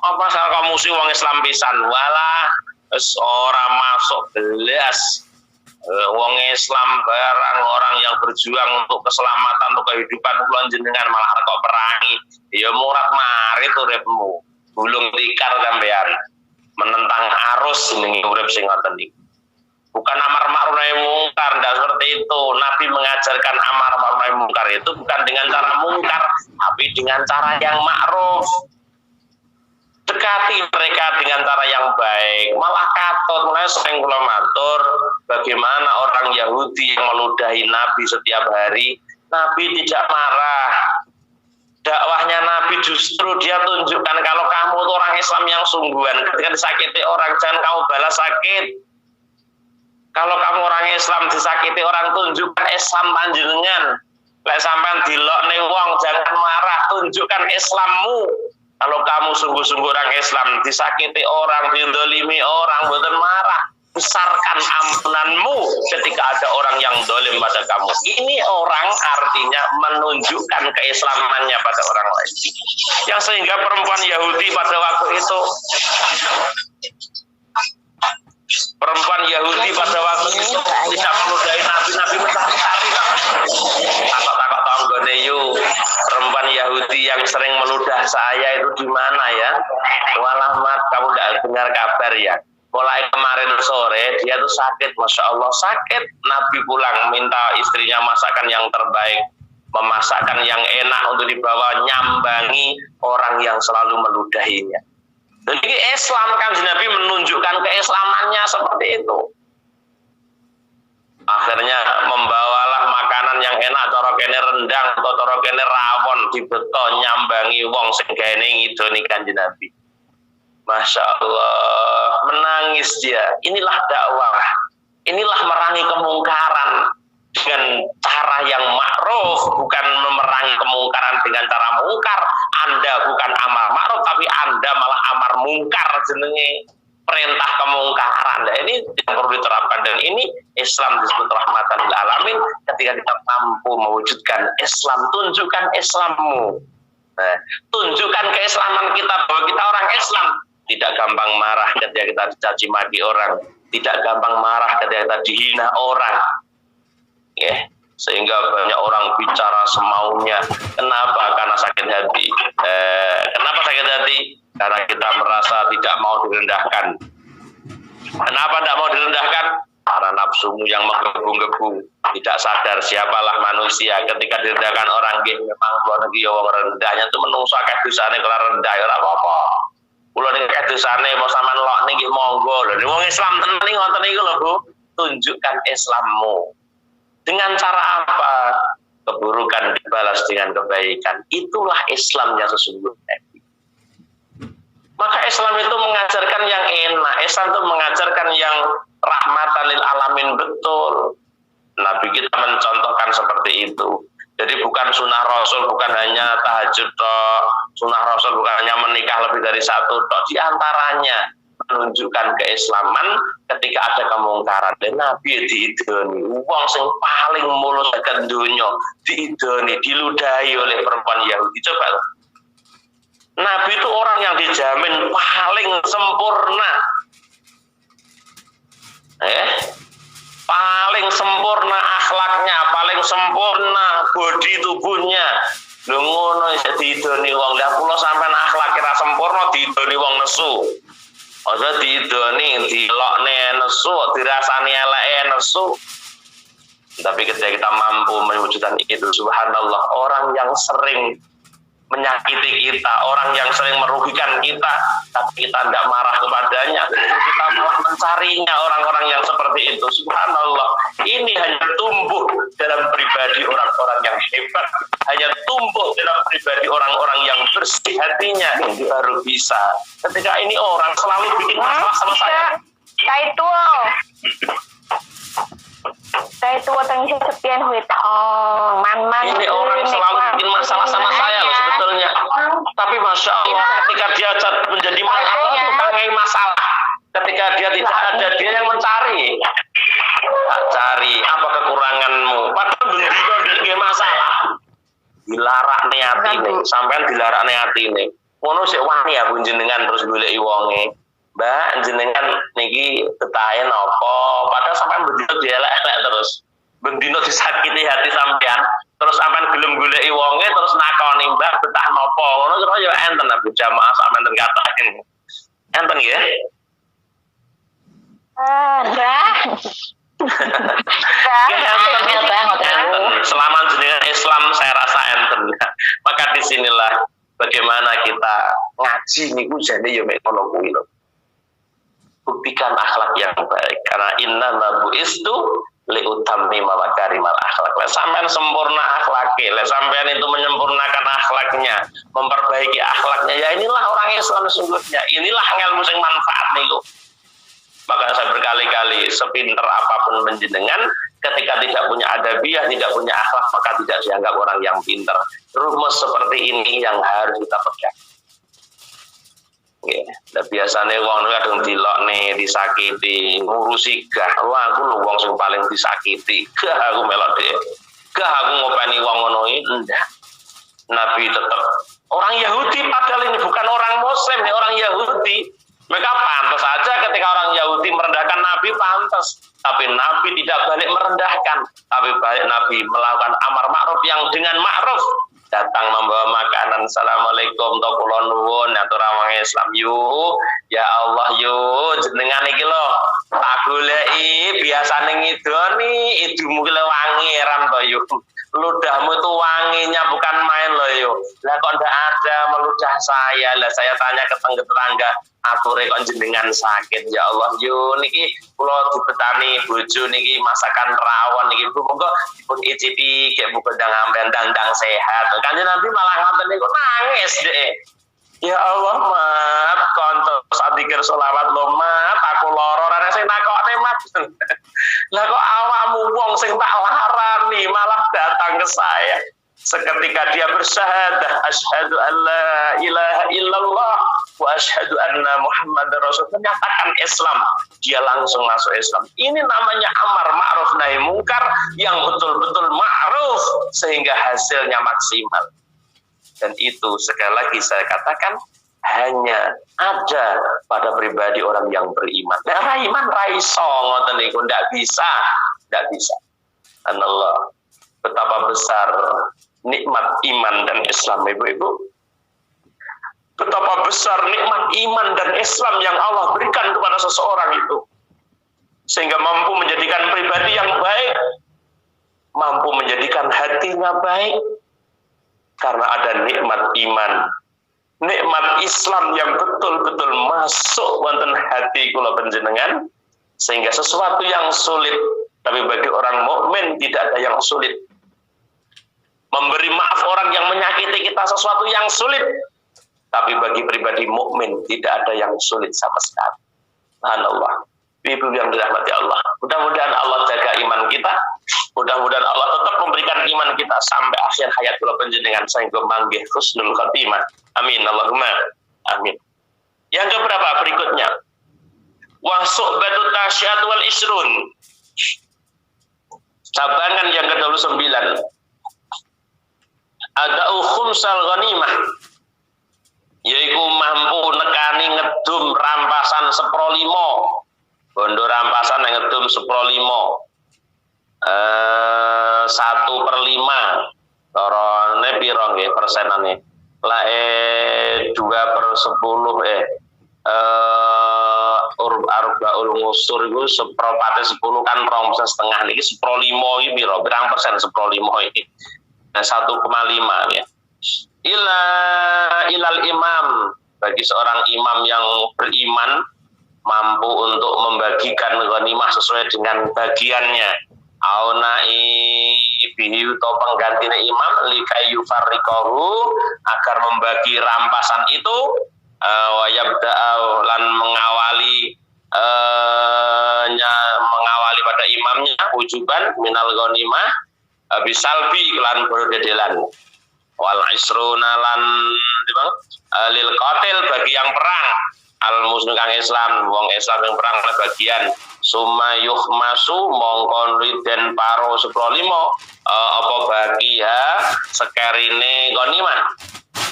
apa asal kamu musuh wong Islam pisan walah wis ora masuk belas. Wong Islam barang orang yang berjuang untuk keselamatan untuk kehidupan kula jenengan malah kok perangi ya murat marit uripmu gulung tikar sampean menentang arus jenenge urip sing ngoten iki. Bukan amar ma'ruf nahi mungkar, tidak seperti itu. Nabi mengajarkan amar ma'ruf nahi mungkar itu bukan dengan cara mungkar, tapi dengan cara yang ma'ruf. Dekati mereka dengan cara yang baik. Malah katut, mulai sering kula matur bagaimana orang Yahudi yang meludahi Nabi setiap hari. Nabi tidak marah. Dakwahnya Nabi justru dia tunjukkan kalau kamu itu orang Islam yang sungguhan. Ketika disakiti orang, jangan kamu balas sakit. Kalau kamu orang Islam disakiti orang, tunjukkan Islam panjenengan. Lek sampean dilok ning wong jangan marah, tunjukkan Islammu. Kalau kamu sungguh-sungguh orang Islam, disakiti orang, didolimi orang, mboten marah. Besarkan ampunanmu ketika ada orang yang dolim pada kamu. Ini orang artinya menunjukkan keislamannya pada orang lain. Yang sehingga perempuan Yahudi pada waktu itu tidak meludahi Nabi mencari-cari takut tanggone yu perempuan Yahudi yang sering meludah saya itu di mana ya? Walamat kamu tidak dengar kabar ya? Mulai kemarin sore dia tuh sakit, masya Allah sakit. Nabi pulang minta istrinya masakan yang terbaik, memasakkan yang enak untuk dibawa nyambangi orang yang selalu meludahinya. Jadi Islam kan Nabi menunjukkan keislamannya seperti itu. Akhirnya membawalah makanan yang enak, torokene rendang atau torokene rawon dibeto nyambangi wong sing gaene ngidoni Kanjeng Nabi. Masya Allah, menangis dia. Inilah dakwah, inilah merangi kemungkaran dengan cara yang ma'ruf, bukan memerangi kemungkaran dengan cara mungkar. Anda bukan amar ma'ruf, tapi Anda malah amar mungkar jenenge perintah kemungkaran. Nah, ini yang perlu diterapkan, dan ini Islam disebut rahmatan lil alamin. Ketika kita mampu mewujudkan Islam, tunjukkan Islammu. Nah, tunjukkan keislaman kita bahwa kita orang Islam. Tidak gampang marah ketika kita dicaci maki orang, tidak gampang marah ketika kita dihina orang. Ya, sehingga banyak orang bicara semaunya. Kenapa? Karena sakit hati. Kenapa sakit hati? Karena kita merasa tidak mau direndahkan. Kenapa tidak mau direndahkan? Karena nafsumu yang menggebu-gebu, tidak sadar siapalah manusia. Ketika direndahkan orang, memang luar negeri orang rendahnya itu menungso akeh dosane kalau rendah ora apa-apa. Kula ning akeh dosane mau sampean lok nggih monggo lho. Wong Islam tenan ngoten niku lho, Bu. Tunjukkan Islammu. Dengan cara apa? Keburukan dibalas dengan kebaikan. Itulah Islam yang sesungguhnya. Maka Islam itu mengajarkan yang enak. Islam itu mengajarkan yang rahmatan lil alamin, betul. Nabi kita mencontohkan seperti itu. Jadi bukan sunnah Rasul, bukan hanya tahajud toh. Sunnah Rasul bukan hanya menikah lebih dari satu toh. Di antaranya menunjukkan keislaman ketika ada kemungkaran. Dan Nabi diidoni. Wong sing paling mulus akan dunia diidoni, diludahi oleh perempuan Yahudi. Coba loh. Nabi itu orang yang dijamin paling sempurna. Paling sempurna akhlaknya, paling sempurna bodi tubuhnya. Lho ngono iso diidoni wong. Lah kula sampean akhlak kira sempurna diidoni wong nesu. Aja diidoni, dilokne nesu, dirasani eleke nesu. Tapi ketika kita mampu mewujudkan itu, subhanallah, orang yang sering menyakiti kita, orang yang sering merugikan kita, tapi kita tidak marah kepadanya, kita malah mencarinya orang-orang yang seperti itu. Subhanallah, ini hanya tumbuh dalam pribadi orang-orang yang hebat, hanya tumbuh dalam pribadi orang-orang yang bersih hatinya, baru bisa. Ketika ini orang selalu bikin masalah sama saya. Saya itu watang sepian huitong, man. Ini orang selalu bikin masalah sama saya loh sebetulnya. Tapi masya Allah, ketika dia menjadi masalah, ketika dia tidak ada, dia yang mencari. Cari apa kekuranganmu. Padahal bendino bikin masalah. Dilarak niati nih, sampean dilarak niati nih. Ngono sik wani aku jenengan terus goleki wonge. Mbak, jenengan niki ketahe napa? Padahal sampean bendino dielek-elek terus. Bendino disakiti hati sampean, terus sampean gelem goleki wonge terus nakoni, Mbak, betah napa? Ngono terus ya enten Abu Jamaah sampean ten kataken. Enten nggih? Enggak. Selama jenengan Islam saya rasa enten. Maka disinilah bagaimana kita ngaji niku jane ya mek ngono kuwi lho. Buktikan akhlak yang baik, karena innama bu'istu liutammima makarimal akhlak. Lek sampean sempurna akhlaknya, lek sampean itu menyempurnakan akhlaknya, memperbaiki akhlaknya, ya inilah orang Islam sesungguhnya. Inilah ilmu sing manfaat niku. Maka saya berkali-kali, sepinter apapun menjenengan, ketika tidak punya adabiyah, tidak punya akhlak, maka tidak dianggap orang yang pinter. Rumus seperti ini yang harus kita pegang. Dan biasanya wong kadang dilokne, disakiti, ngurusi gah. Wah, aku lho wong sing paling disakiti. Gah aku melok dhewe. Gah aku ngopeni wong ngono iki. Enggak. Nabi tetap orang Yahudi, padahal ini bukan orang Muslim, ini orang Yahudi. Mereka pantas saja ketika orang Yahudi merendahkan Nabi, pantas. Tapi Nabi tidak balik merendahkan. Tapi balik Nabi melakukan amar ma'ruf yang dengan ma'ruf. Datang membawa makanan, assalamualaikum, kula nuwun, atur wong Islam yuk, ya Allah yuk, jenengan iki lho, tak goleki biasane ngidoni, idumu ki wangi ram to yuk. Ludahmu itu wanginya bukan main loh yuk. Lah kok ndak ada meludah saya. Lah saya tanya ke tetangga, ature kok jenengan sakit, ya Allah yuk niki kula dibetani bojo niki masakan rawon niki monggo dipun icipi kayak buku ndang sehat. Kanjeng Nabi malah ngoten niku nangis deh. Ya Allah maaf konco sadikir selawat lo maaf aku loro rene sing nakokne mat. Lah kok awakmu wong sing tak larani malah datang ke saya. Seketika dia bersyahadah asyhadu alla ilaha illallah wa asyhadu anna Muhammadar Rasul, menyatakan Islam, dia langsung masuk Islam. Ini namanya amar ma'ruf nahi mungkar yang betul-betul ma'ruf sehingga hasilnya maksimal. Dan itu sekali lagi saya katakan hanya ada pada pribadi orang yang beriman. Nah, raiman raiso ngoten niku ndak bisa. Allah, betapa besar nikmat iman dan Islam, Ibu-ibu. Betapa besar nikmat iman dan Islam yang Allah berikan kepada seseorang itu. sehingga mampu menjadikan pribadi yang baik, mampu menjadikan hatinya baik, karena ada nikmat iman, nikmat Islam yang betul-betul masuk wonten hati kula panjenengan, sehingga sesuatu yang sulit, tapi bagi orang mukmin tidak ada yang sulit. Memberi maaf orang yang menyakiti kita sesuatu yang sulit, tapi bagi pribadi mukmin tidak ada yang sulit sama sekali. Subhanallah. Ibu yang dirahmati Allah, mudah-mudahan Allah jaga iman kita, mudah-mudahan Allah tetap memberikan iman kita sampai akhir hayat kula panjenengan sehingga manggih husnul khatimah. Amin Allahumma amin. Yang keberapa berikutnya? Wa su'batut tasyat wal isrun. Cabangan yang ke-29. Ada'u khumsal ghanimah, yaitu mampu nekani ngedum rampasan 1/5. Bondo rampasan yang ngedum 1/5. 1/5. Torone piro nggih persenane? Lah 2/10 Arbaul ngusur iku 1/10 kan 2,5 niki 1/5 iki piro? Berang persen 1/5 iki? 1,5 ya. Ilal imam, bagi seorang imam yang beriman mampu untuk membagikan ghanimah sesuai dengan bagiannya. Aunai bihi atau penggantinya imam likayu farrikahu, agar membagi rampasan itu, wayabda'u lan mengawali pada imamnya wujuban minal ghanimah bisalbi lan berdedelan wal isruna lan lil qatil, bagi yang perang al muslim kang Islam, wong Islam yang perang bagian summa yuhmasu mongkon riden paro 1/5 apa bagiha sekerine ghanimah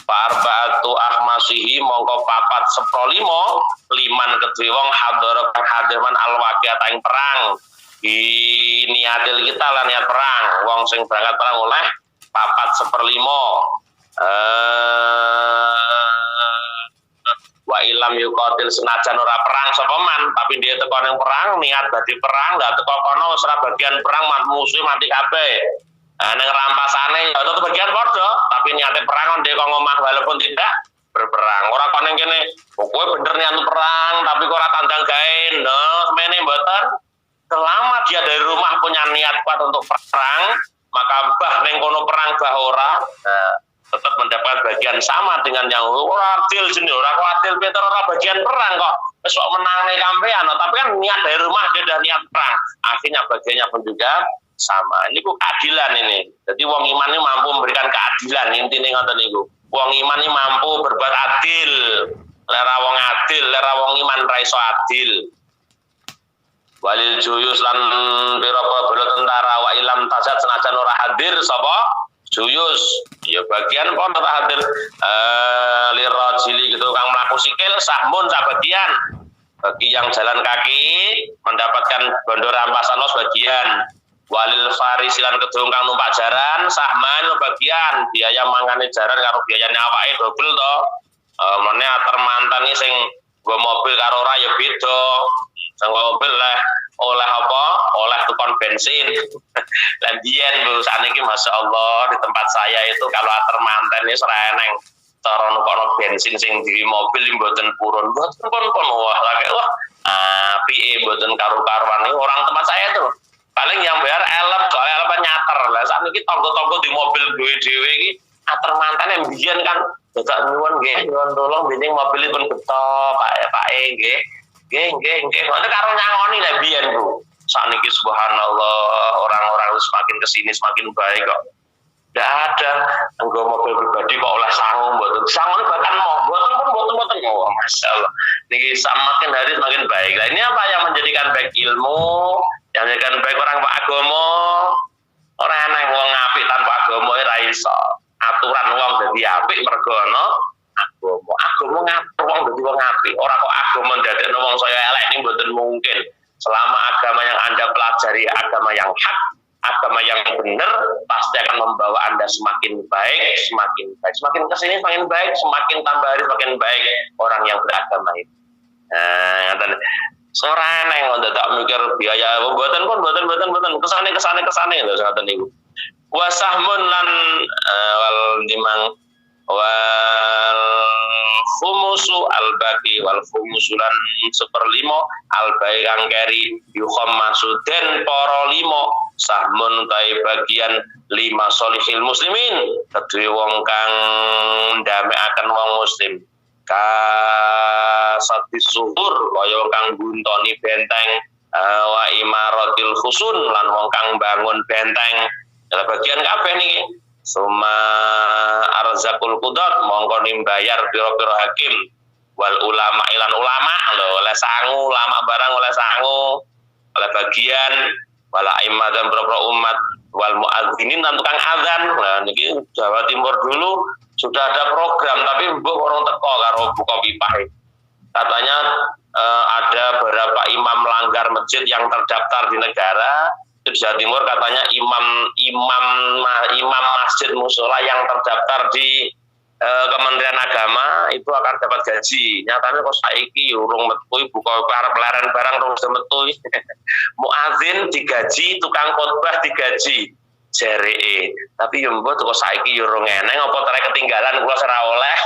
Farba'atu ahmasihi mongko papat 1/5 liman kedue wong hadara kang hadirman al-waqi'ah ing perang di niatil kita lah niat perang, wong sing berangkat perang oleh papat 1/5. Wa ilam yuqatil senajan ora perang sapa man, tapi dia teko ning perang niat dadi perang, ndak teko kono wis ora bagian perang musuh mati kabeh. Neng rampasane ya tetep bagian padha, tapi niate perang ndek kok ngomah walaupun tidak berperang. Ora kok ning kene, kowe bener niat perang tapi kok ora tandang gawe. No, semene mboten. Selama dia dari rumah punya niat kuat untuk perang, maka bah ning kono perang bah ora, tetap mendapat bagian sama dengan yang ora adil jenenge, ora kok adil Peter ora bagian perang kok. Wis kok menangne kampean, tapi kan niat dari rumah dia udah niat perang. Akhirnya bagiannya pun juga sama. Ini ku keadilan ini. Jadi wong iman ini mampu memberikan keadilan, intine ngoten niku. Wong iman ini mampu berbuat adil. Lera wong adil, lera wong iman ra iso adil. Walil juyus lan pira-pira bala tentara wa ilam tasat senajan ora hadir sapa juyus ya bagian pon ora hadir lirajili gitu kang mlaku sikil sahmun sabagian, bagi yang jalan kaki mendapatkan bondo rampasan sebagian. Walil farisilan kedung kang numpak jaran sahman bagian, biaya mangane jaran karo biayane awake dobel to. Mene ater mantane sing nggo mobil karo ora ya beda. Sing mobil lah oleh apa? Oleh tukang bensin. Lan biyen Bu saniki masyaallah di tempat saya itu kalau ater manten wis ora eneng cara nukono bensin sing di mobil mboten purun. Mboten pun wah lagi wah piye mboten karu-karuan orang tempat saya tuh. Paling yang bayar elep soalnya elep nyater. Lah saniki tonggo-tonggo di mobil dhewe iki ater mantene mbiyen kan dadak nyuwun nggih nyuwun tolong bensin mobilipun beto Pak nggih. Nggih. Ngono karo nyangoni lah biyen, Bu. Saniki subhanallah, orang-orang semakin kesini semakin baik kok. Enggak ada nggo mobil pribadi kok oleh sangu mboten. Sangu bahkan mboten. Oh, masyaallah. Niki semakin hari semakin baik. Lah ini apa yang menjadikan baik ilmu, yang menjadikan baik orang Pak agama. Ora ana wong apik tanpa agama ora iso. Aturan wong dadi apik mergo ana agama ngatur wong dadi wong apik. Ora kok agama ndadekno wong saya elek ini mboten mungkin. Selama agama yang Anda pelajari agama yang hak, agama yang benar, pasti akan membawa Anda semakin baik. Semakin kesini semakin baik, semakin tambah hari semakin baik orang yang beragama itu. Ora neng tak mikir biaya mboten kesane lho ngoten niku. Wa sahmun lan wal dimang wal khumusu al baqi wal khumusulan 1/5 al baqi kang keri yukhammasu den para 5 sahmun tai bagian 5 solihil muslimin kedue wong kang ndamekaken wong muslim ka sati suhur kaya kang buntoni benteng wa imaratil khusun lan wong kang bangun benteng bagian kabeh niki summa arzakul qudat mongko nimbayar pira-pira hakim wal ulama ilan ulama lho oleh sangu ulama barang oleh sangu oleh bagian wala imam dan pira-pira umat wal muadzinin dan tukang azan. Nah niki Jawa Timur dulu sudah ada program tapi mbok orang teko karo buka pipa. Katanya ada beberapa imam melanggar masjid yang terdaftar di negara di Jawa Timur, katanya imam masjid musola yang terdaftar di Kementerian Agama itu akan dapat gaji. Nyatanya kok saiki urung metu buka pelaren barang terus metu. Muadzin digaji, tukang khotbah digaji. Jeree. Tapi yo mbok kok saiki yo urung eneng apa tere ketinggalan kula ora oleh.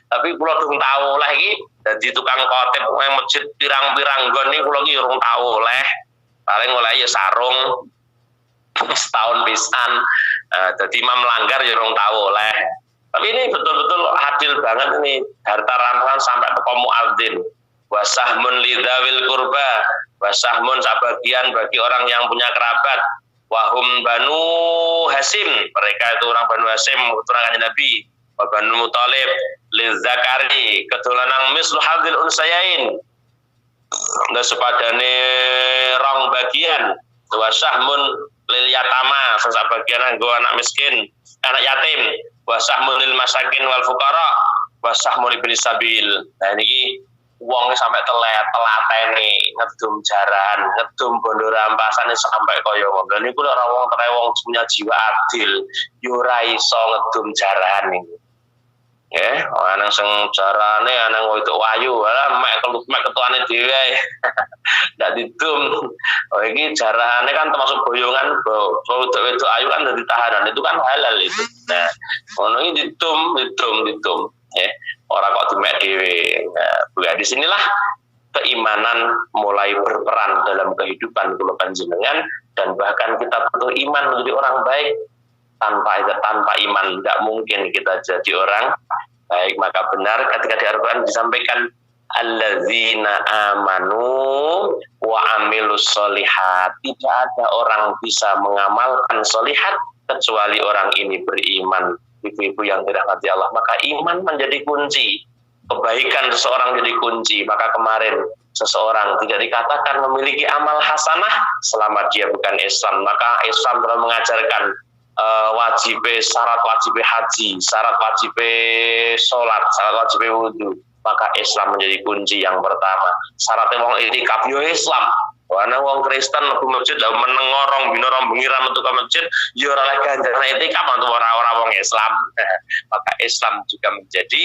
Tapi kula durung tau oleh iki dadi tukang khotib nang masjid pirang-pirang nggon iki kula iki urung tau oleh. Paling oleh ya sarung setahun pisan. Jadi imam melanggar ya orang tahu oleh. Tapi ini betul-betul adil banget ini, harta rampasan sampai ke muadzin. Wasahmun lidzawil kurba, wasahmun sebagian bagi orang yang punya kerabat. Wahum Banu Hasim, mereka itu orang Banu Hasim, keturunan Nabi. Wa Banu Muthalib lidzakari keturunan mislu hadzil unsayain. Dan sepadane rong bagian wasahmun lil yatama sebagian anggo anak miskin anak yatim wasahmun lil masakin wal fuqara wasahmun ibn sabil. Nah niki wong sampai telatene ngedum jarahan ngedum bondo rampasan sampai kaya ngono niku ora wong punya jiwa adil yo ora iso ngedum jarahan niku. Ya, ana sing jarane ana wedok wayu, mek ketuane dhewe. Ndak didum. Oh iki jarane kan termasuk boyongan, wedok ayu kan dadi tahanan, itu kan halal itu. Nah, ngono iki didum. Ya, ora kok dimek dhewe. Nah, di sinilah keimanan mulai berperan dalam kehidupan kula panjenengan dan bahkan kita butuh iman menjadi orang baik. Tanpa iman tidak mungkin kita jadi orang baik. Maka benar ketika di Al-Quran disampaikan alladzina amanu wa amilus solihat, tidak ada orang bisa mengamalkan solihat kecuali orang ini beriman. Ibu-ibu yang dirahmati Allah, maka iman menjadi kunci kebaikan seseorang, jadi kunci. Maka kemarin seseorang tidak dikatakan memiliki amal hasanah selama dia bukan Islam. Maka Islam telah mengajarkan syarat wajib haji, syarat wajib sholat, syarat wajib wudhu. Maka Islam menjadi kunci yang pertama. Syaratnya wong itikaf yo Islam. Karena wong Kristen ke masjid lah menengorong binorong bengiran untuk ke masjid yo ora oleh ganjaran itikaf untuk orang-orang wong Islam. Maka Islam juga menjadi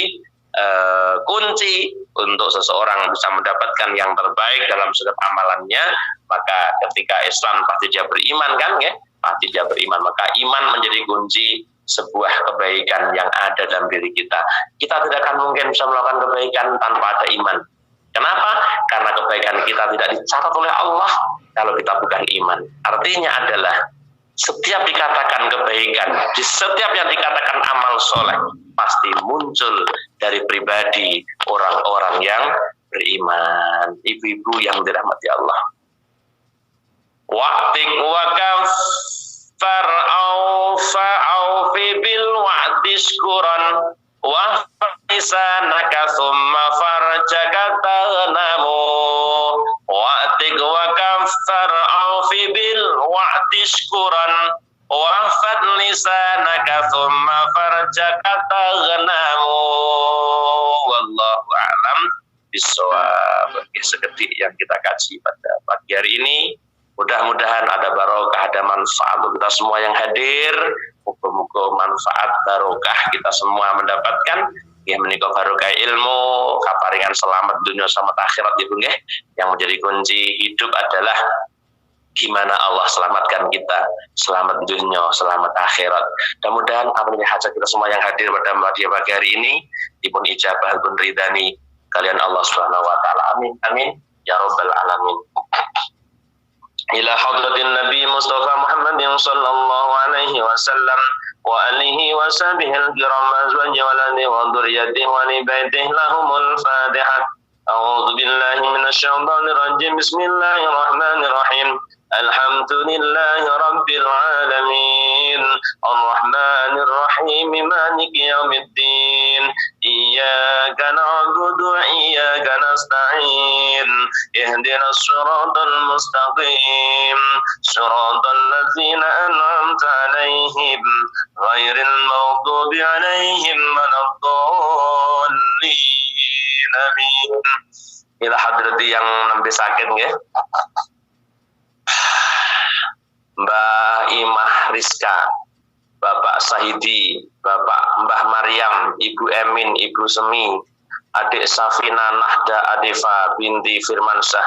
kunci untuk seseorang bisa mendapatkan yang terbaik dalam setiap amalannya. Maka ketika Islam pasti dia beriman kan ya, pasti dia beriman. Maka iman menjadi kunci sebuah kebaikan yang ada dalam diri kita. Kita tidak akan mungkin bisa melakukan kebaikan tanpa ada iman. Kenapa? Karena kebaikan kita tidak dicatat oleh Allah kalau kita bukan iman. Artinya adalah setiap dikatakan kebaikan, di setiap yang dikatakan amal soleh, pasti muncul dari pribadi orang-orang yang beriman. Ibu-ibu yang dirahmati Allah. Wa'tik wa kafar au fi bil wa'diskuran wa lisanaka thumma farjaka tanamu. Wa'tik wa kafar au fi bil wa'diskuran wa lisanaka thumma farjaka tanamu. Wallahu a'lam bishawab. Seketik yang kita kaji pada pagi hari ini. Mudah-mudahan ada barokah, ada manfaat untuk kita semua yang hadir. Moga-moga manfaat barokah kita semua mendapatkan nggih menika barokah ilmu, kaparingan selamat dunia selamat akhirat ibu nggih. Yang menjadi kunci hidup adalah gimana Allah selamatkan kita, selamat dunia, selamat akhirat. Mudah-mudahan apa yang hajat kita semua yang hadir pada pagi hari ini dipun ijabah pun ridani kalian Allah Subhanahu wa taala. Amin. Amin ya rabbal alamin. Ila hadratin Nabi Mustafa Muhammadin sallallahu alaihi wasallam wa alihi wa sahbihi al-kiram azwaji waladi wa dzurriyyatihi wa li baitihi lahumul Fatihah. A'udzu billahi minasyaitonir rajim. Bismillahirrahmanirrahim. Alhamdulillahi rabbil alamin. Arrahmanir rahim. Maliki yaumiddin. Iyyaka na'budu wa iyyaka nasta'in. Ihdinas siratal mustaqim. Siratal ladzina an'amta 'alaihim ghairil maghdubi 'alaihim waladdallin. Amin. Ila hadrati yang nembe sakit nggih. Mbah Imah Rizka, Bapak Sahidi, Bapak Mbah Maryam, Ibu Emin, Ibu Semi, Adik Safina Nahda Adifa binti Firmansyah,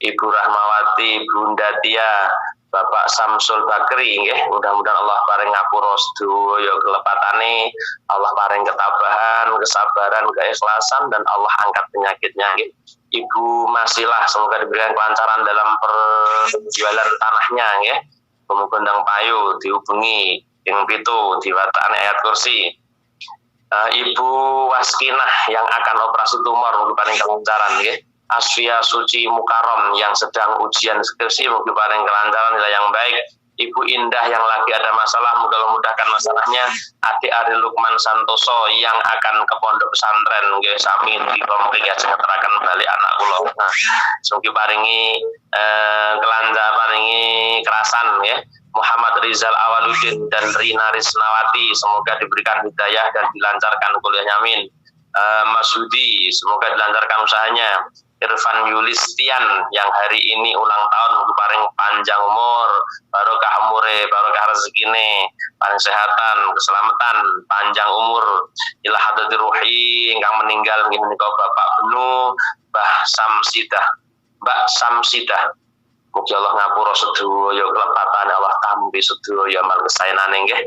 Ibu Rahmawati, Bunda Tia, Bapak Samsul Bakri nggih, mudah-mudahan Allah paring ngapura sedaya kelepatane, Allah paring ketabahan, kesabaran, keikhlasan dan Allah angkat penyakitnya nggih. Ibu Masilah semoga diberikan kelancaran dalam perjualan tanahnya nggih. Pemukundang payu dihubungi yang pitu diwataan ayat kursi. Ibu Waskinah yang akan operasi tumor mungkin paling kelancaran nggih. Asfia Suci Mukarom yang sedang ujian skripsi mungkin paling kelancaran nilai yang baik. Ibu Indah yang lagi ada masalah moga memudahkan masalahnya. Adik Ari Lukman Santoso yang akan ke pondok pesantren nggih sami dipun mriki ngeteraken bali anak kula. Nah, mugi paringi kelancaran paringi kerasan nggih. Muhammad Rizal Awaludin dan Rina Risnawati semoga diberikan hidayah dan dilancarkan kuliahnya amin. Mas Hudi semoga dilancarkan usahanya. Irfan Yulistian yang hari ini ulang tahun paring panjang umur, barokah umure, barokah rezekine, paring kesehatan, keselamatan, panjang umur. Ila hadratir ruhi ingkang meninggal nggih menika Bapak Benu Mbah Samsidah. Mbak Samsidah. Mugi Allah ngapura sedaya kelepatane, Allah tampi sedaya amal kesayanane nggih.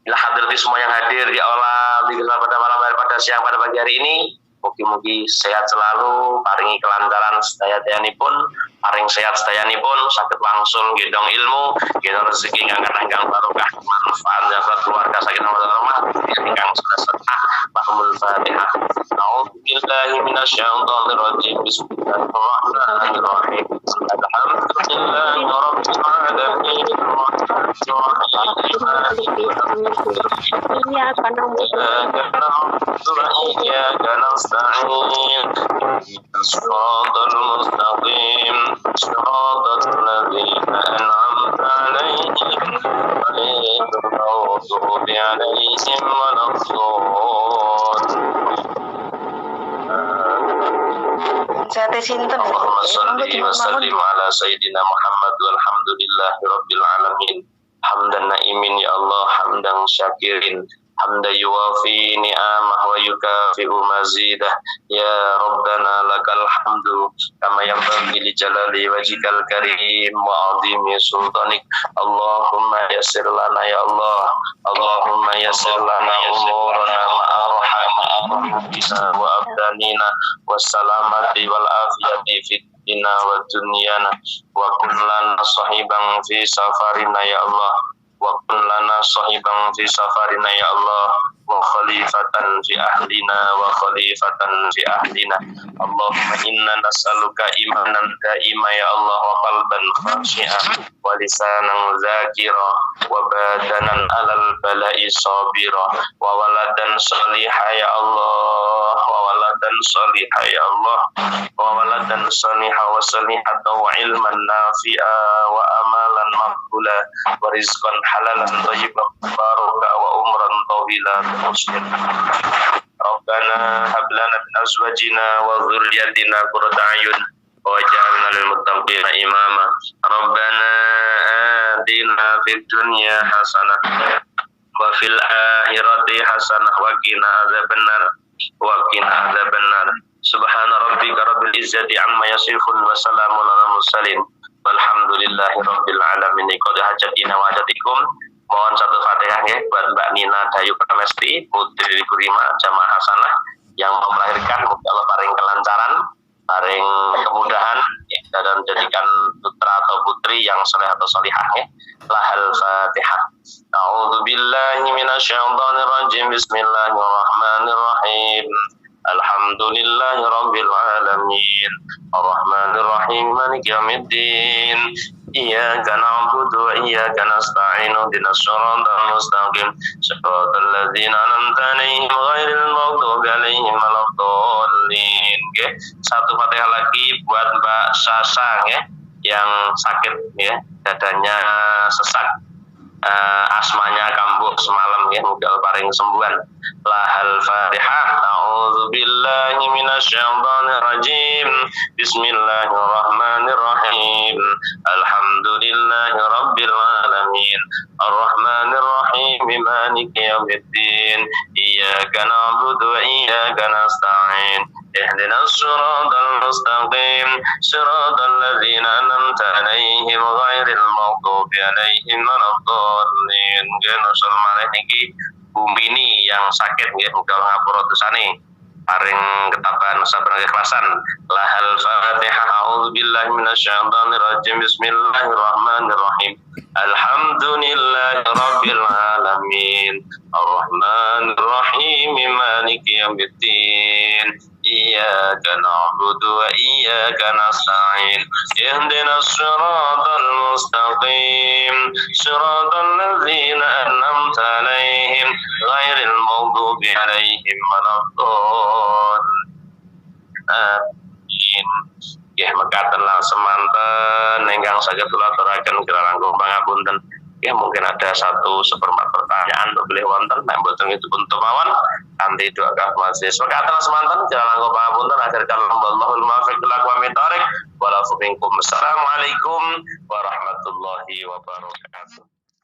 Ila hadrati semua yang hadir ya Allah di pada malam hari pada siang pada pagi hari ini. Mugi-mugi sehat selalu, paringi kelancaran sedaya-dayanipun, paring sehat sedayanipun, sakit wangsul, gendong ilmu, gendong rezeki ingkang barokah, manfaat dan keluarga sakinah warahmah, ingkang sedekah, bahmul Fatihah. A'udzubillahi minasyaitonir rajim. Bismillahirrahmanirrahim. Alhamdulillahi rabbil alamin. Iyyaka na'budu wa iyyaka nasta'in. Shiratal mustaqim. Shiratal ladzina an'amta 'alaihim ghairil maghdubi 'alaihim waladdallin. Allahumma shalli wa sallim ala sayyidina Muhammad walhamdulillahi rabbil alamin. Hamdan na'imin ya Allah, hamdan syakirin, hamdan yuwafi ni'amah wa yukafi'u mazidah. Ya Rabbana lakal hamdu kama yanbaghi li jalali wajhikal karim wa 'azimi sultanik. Allahumma yassir lana ya Allah, Allahumma yassir lana umurana ma'arhamina wa abdanina wassalamati wal afiyati fid dina wa dunyana wa kun lana sahiban fi safarina ya Allah, wa kun lana sahiban fi safarina ya Allah, wa khalifatan fi ahlina wa khalifatan fi ahlina. Allahumma inna nas'aluka imanan da'ima ya Allah, wa qalban khashi'an wa lisanan zakira wa badanan alal bala'i sabira wa waladan salihah ya Allah, wa waladan salihah ya Allah, wa waladan salihah wa salihatan wa ilman nafi'a wa amalan maqbula wa rizqan halalan thayyiban baraka wa umran tawilan muslim. Rabbana hab lana min azwajina wa dhurriyyatina qurrata a'yun waj'alna lil muttaqina imama. Rabbana atina fid dunya hasanah wa fil akhirati hasanah wa qina adzabannar. wa qina adzabannar. Subhana rabbika rabbil izzati amma yasifun wa salamun alal mursalin walhamdulillahi rabbil alamin. Qad hajatina wa hajatikum. Mohon satu Fatihah ya buat Mbak Nina Dayu Pramesti, putri Kurima jamaah hasanah yang mau melahirkan, semoga Allah paring kelancaran, paring kemudahan ya, dan jadikan putra atau putri yang soleh atau solihah ya. Lahal Fatihah. A'udzubillahi minasyaitonirrajim. Bismillahirrahmanirrahim. Alhamdulillahi rabbil alamin. Arrahmanir rahim. Maliki yaumiddin. Iyyaka na'budu wa iyyaka nasta'in. Ihdinas siratal mustaqim. Siratal ladzina an'amta 'alaihim ghairil maghdubi 'alaihim waladdallin. Oke, satu Fatihah lagi buat Mbak Sasa ya, yang sakit ya, dadanya sesak. Asmanya kambuh semalam ya, mudah paring sembuhan. Lahal Fatihah. A'udzubillahi minasyaitonirrajim. Bismillahirrahmanirrahim. Alhamdulillahi rabbil alamin. Arrahmanir rahim. Maliki yaumiddin. Iyyaka na'budu wa iyyaka nasta'in. Ihdinas siratal mustaqim. Siratal ladzina an'amta 'alaihim ghairil maghdubi 'alaihim waladdallin. Genusul malih niki bumi ini yang sakit nggih, muga ngapura dosane, paring ketabahan sabar keikhlasan. Lahal Fatihah. A'udzubillahi minasyaitonirrajim. Bismillahirrahmanirrahim. Alhamdulillahi rabbil alamin. Arrahmanir rahim. Maliki yaumiddin. Iyyaka na'budu wa iyyaka nasta'in. Ihdinas siratal mustaqim. Siratal ladzina an'amta 'alaihim ghairil maghdubi 'alaihim waladdallin. Ya mekaten lah semanten ingkang saged kula aturaken kirang pangapunten. Ya mungkin ada 1/4 pertanyaan boleh wonten, nek mboten itu pun mawon kanthi doa kafmasis. Mekaten semanten kirang pangapunten akhir kalam wallahul muwaffiq ila aqwamit thoriq. Assalamualaikum warahmatullahi wabarakatuh.